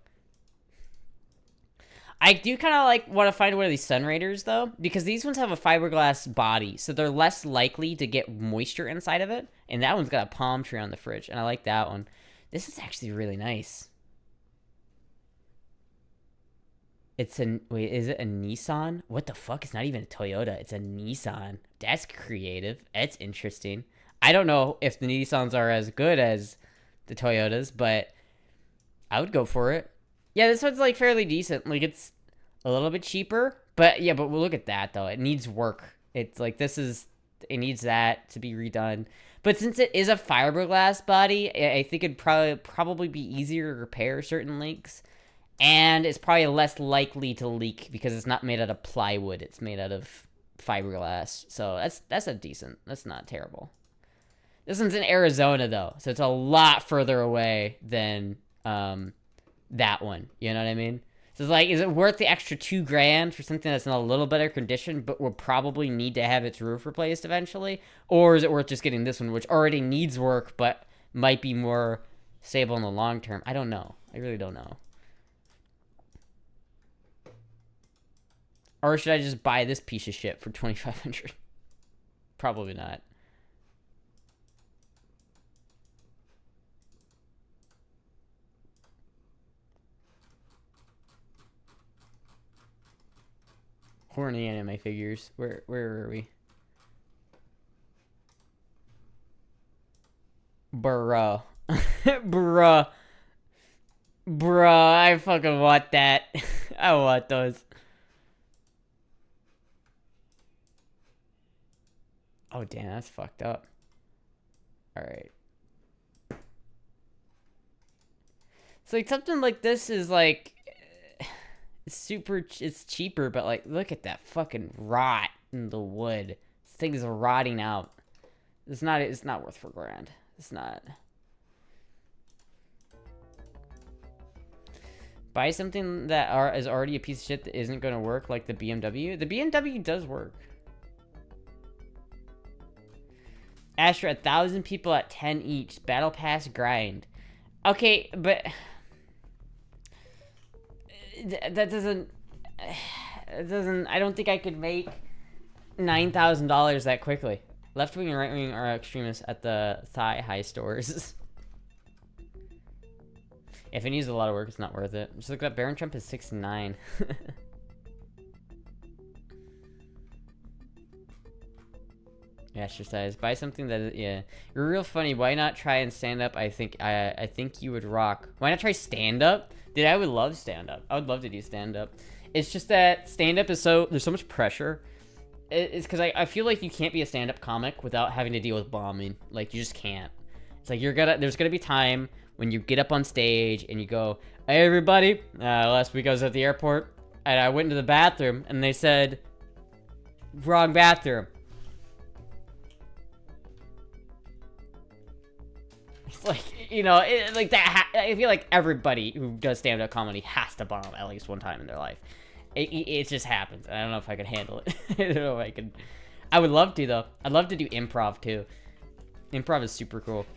I do kind of like want to find one of these Sun Raiders, though, because these ones have a fiberglass body, so they're less likely to get moisture inside of it. And that one's got a palm tree on the fridge, and I like that one. This is actually really nice. It's wait, is it a Nissan? What the fuck? It's not even a Toyota. It's a Nissan. That's creative. That's interesting. I don't know if the Nissans are as good as the Toyotas, but I would go for it. Yeah, this one's, like, fairly decent. Like, it's a little bit cheaper. But, yeah, but look at that, though. It needs work. It's, like, it needs that to be redone. But since it is a fiberglass body, I think it'd probably be easier to repair certain leaks. And it's probably less likely to leak because it's not made out of plywood. It's made out of fiberglass. So that's a decent. That's not terrible. This one's in Arizona, though. So it's a lot further away than... that one, you know what I mean? So it's like, is it worth the extra $2,000 for something that's in a little better condition, but will probably need to have its roof replaced eventually? Or is it worth just getting this one, which already needs work, but might be more stable in the long term? I don't know. I really don't know. Or should I just buy this piece of shit for $2,500? Probably not. Horny anime figures. Where are we? Bruh. Bruh. Bruh, I fucking want that. I want those. Oh, damn, that's fucked up. Alright. So, like, something like this is, like... It's cheaper, but, like, look at that fucking rot in the wood. This thing is rotting out. It's not worth $4,000. It's not. Buy something that is already a piece of shit that isn't going to work, like the BMW. The BMW does work. Astra, 1,000 people at 10 each. Battle Pass grind. Okay, but that doesn't. It doesn't. I don't think I could make $9,000 that quickly. Left wing and right wing are extremists at the thigh high stores. If it needs a lot of work, it's not worth it. Just look up. Baron Trump is 6'9". Exercise. Buy something that is, yeah. You're real funny. Why not try and stand up? I think you would rock. Why not try stand up? Dude, I would love stand up. I would love to do stand up. It's just that stand up is there's so much pressure. It's because I feel like you can't be a stand up comic without having to deal with bombing. Like, you just can't. It's like there's gonna be time when you get up on stage and you go, "Hey everybody, last week I was at the airport and I went into the bathroom and they said, wrong bathroom." It's like, you know, like that. I feel like everybody who does stand-up comedy has to bomb at least one time in their life. It just happens. I don't know if I could handle it. I don't know if I could. I would love to, though. I'd love to do improv, too. Improv is super cool.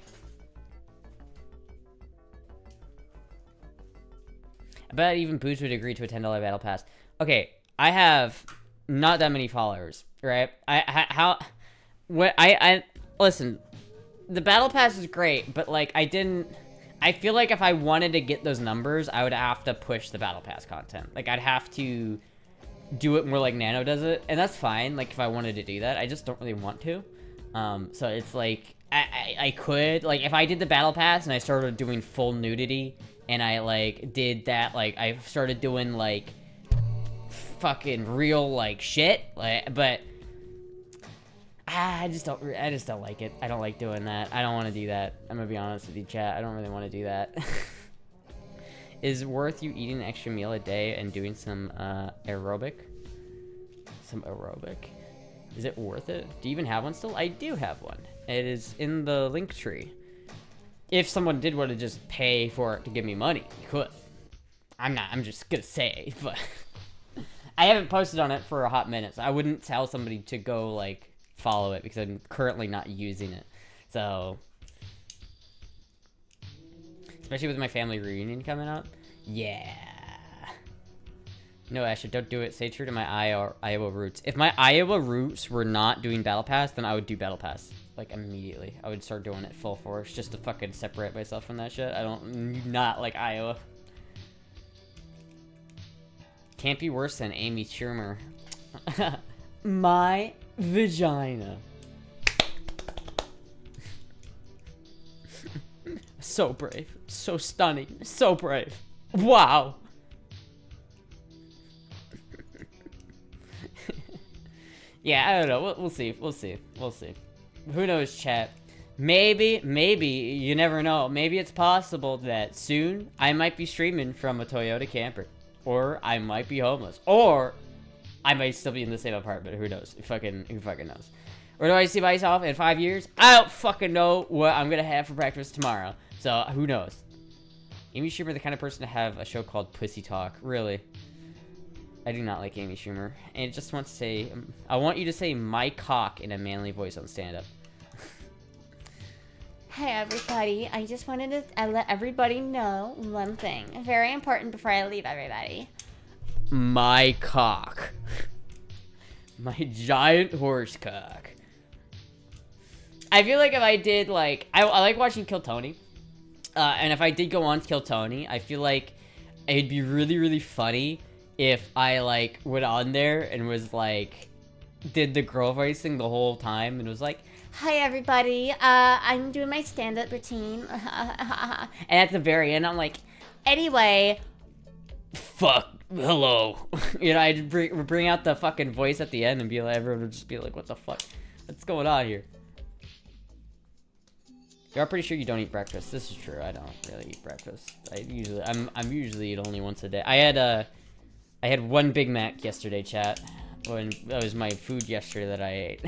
I bet even Boots would agree to a $10 battle pass. Okay, I have not that many followers, right? Listen, the battle pass is great, but like I feel like if I wanted to get those numbers, I would have to push the battle pass content. Like I'd have to do it more like Nano does it, and that's fine. Like if I wanted to do that, I just don't really want to. So it's like I could, like if I did the battle pass and I started doing full nudity and I like did that, like I started doing like fucking real like shit, like, but I just don't like it. I don't like doing that. I don't want to do that. I'm gonna be honest with you, chat. I don't really want to do that. Is it worth you eating an extra meal a day and doing some aerobic? Some aerobic. Is it worth it? Do you even have one still? I do have one. It is in the link tree. If someone did want to just pay for it to give me money, you could. I'm just gonna say, but I haven't posted on it for a hot minute, so I wouldn't tell somebody to go like follow it because I'm currently not using it. So, especially with my family reunion coming up. Yeah. No, Asher, don't do it. Stay true to my Iowa roots. If my Iowa roots were not doing Battle Pass, then I would do Battle Pass. Like, immediately. I would start doing it full force just to fucking separate myself from that shit. I don't not like Iowa. Can't be worse than Amy Schumer. My vagina. So brave. So stunning. So brave. Wow. Yeah, I don't know. We'll see. We'll see. We'll see. Who knows, chat? Maybe, you never know. Maybe it's possible that soon I might be streaming from a Toyota camper. Or I might be homeless. Or I might still be in the same apartment. Who knows? Who fucking knows? Where do I see myself in 5 years? I don't fucking know what I'm gonna have for breakfast tomorrow. So, who knows? Amy Schumer, the kind of person to have a show called Pussy Talk. Really? I do not like Amy Schumer. And I just want to say, I want you to say my cock in a manly voice on stand-up. Hi everybody, I just wanted to let everybody know one thing. Very important before I leave everybody. My cock. My giant horse cock. I feel like if I did, like, I like watching Kill Tony. And if I did go on to Kill Tony, I feel like it'd be really, really funny if I, like, went on there and was, like, did the girl voice thing the whole time and was like, hi everybody, I'm doing my stand-up routine. and at the very end, I'm like, anyway, fuck, hello. You know, I'd bring out the fucking voice at the end and be like, everyone would just be like, what the fuck? What's going on here? You're pretty sure you don't eat breakfast. This is true. I don't really eat breakfast. I'm usually eat only once a day. I had one Big Mac yesterday, chat. When that was my food yesterday that I ate.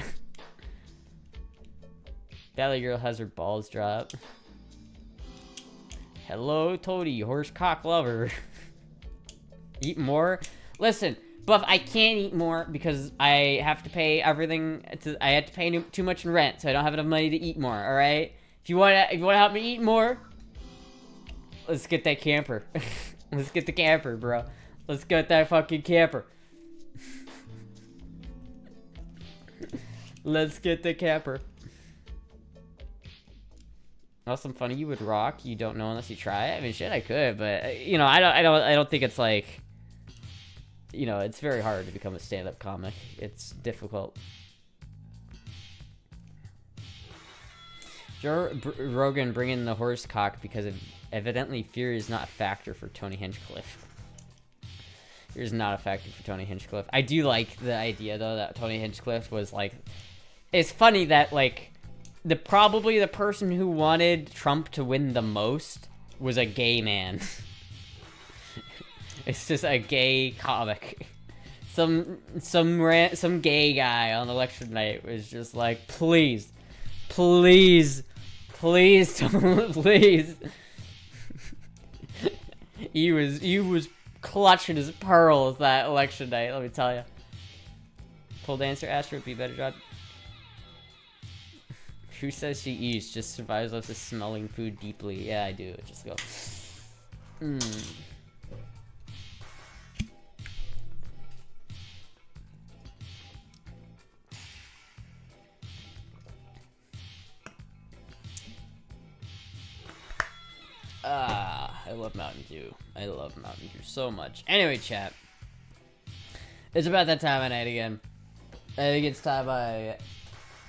Valley Girl has her balls dropped. Hello, Toady, horse cock lover. Eat more? Listen, Buff, I can't eat more because I have to pay everything. I had to pay too much in rent, so I don't have enough money to eat more. All right. If you wanna help me eat more, Let's get that camper. Let's get the camper, bro. Let's get that fucking camper. Let's get the camper. Awesome, funny. You would rock. You don't know unless you try. I mean, shit, I could, but you know, I don't think it's like, you know, it's very hard to become a stand-up comic. It's difficult. Joe Rogan bringing the horse cock because evidently fear is not a factor for Tony Hinchcliffe. Fear is not a factor for Tony Hinchcliffe. I do like the idea though that Tony Hinchcliffe was like. It's funny that like. Probably the person who wanted Trump to win the most was a gay man. It's just a gay comic. Some gay guy on election night was just like, please, please, please, please. He was clutching his pearls that election night. Let me tell you. Pole dancer Astra would be a better job. Who says she eats? Just survives off of smelling food deeply. Yeah, I do. Just go. I love Mountain Dew. I love Mountain Dew so much. Anyway, chat. It's about that time of night again. I think it's time I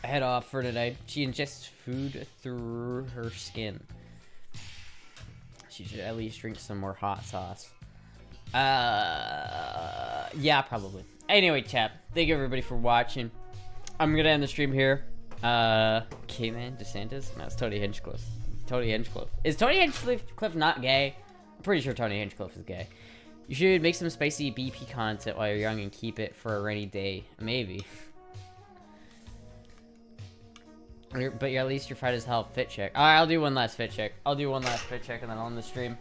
head off for tonight. She ingests food through her skin. She should at least drink some more hot sauce. Yeah, probably. Anyway, chat. Thank you everybody for watching. I'm gonna end the stream here. K-Man DeSantis? No, it's Tony Hinchcliffe. Tony Hinchcliffe. Is Tony Hinchcliffe not gay? I'm pretty sure Tony Hinchcliffe is gay. You should make some spicy BP content while you're young and keep it for a rainy day. Maybe. But at least you're fried as hell. Fit check. Alright, I'll do one last fit check. I'll do one last fit check and then I'll end the stream.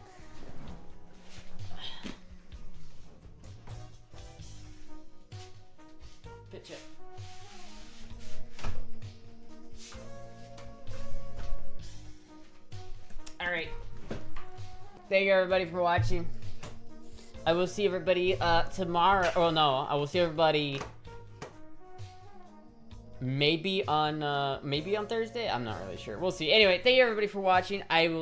Fit check. Alright. Thank you everybody for watching. I will see everybody tomorrow. Oh no, I will see everybody maybe on Thursday. I'm not really sure. We'll see. Anyway, thank you everybody for watching. I will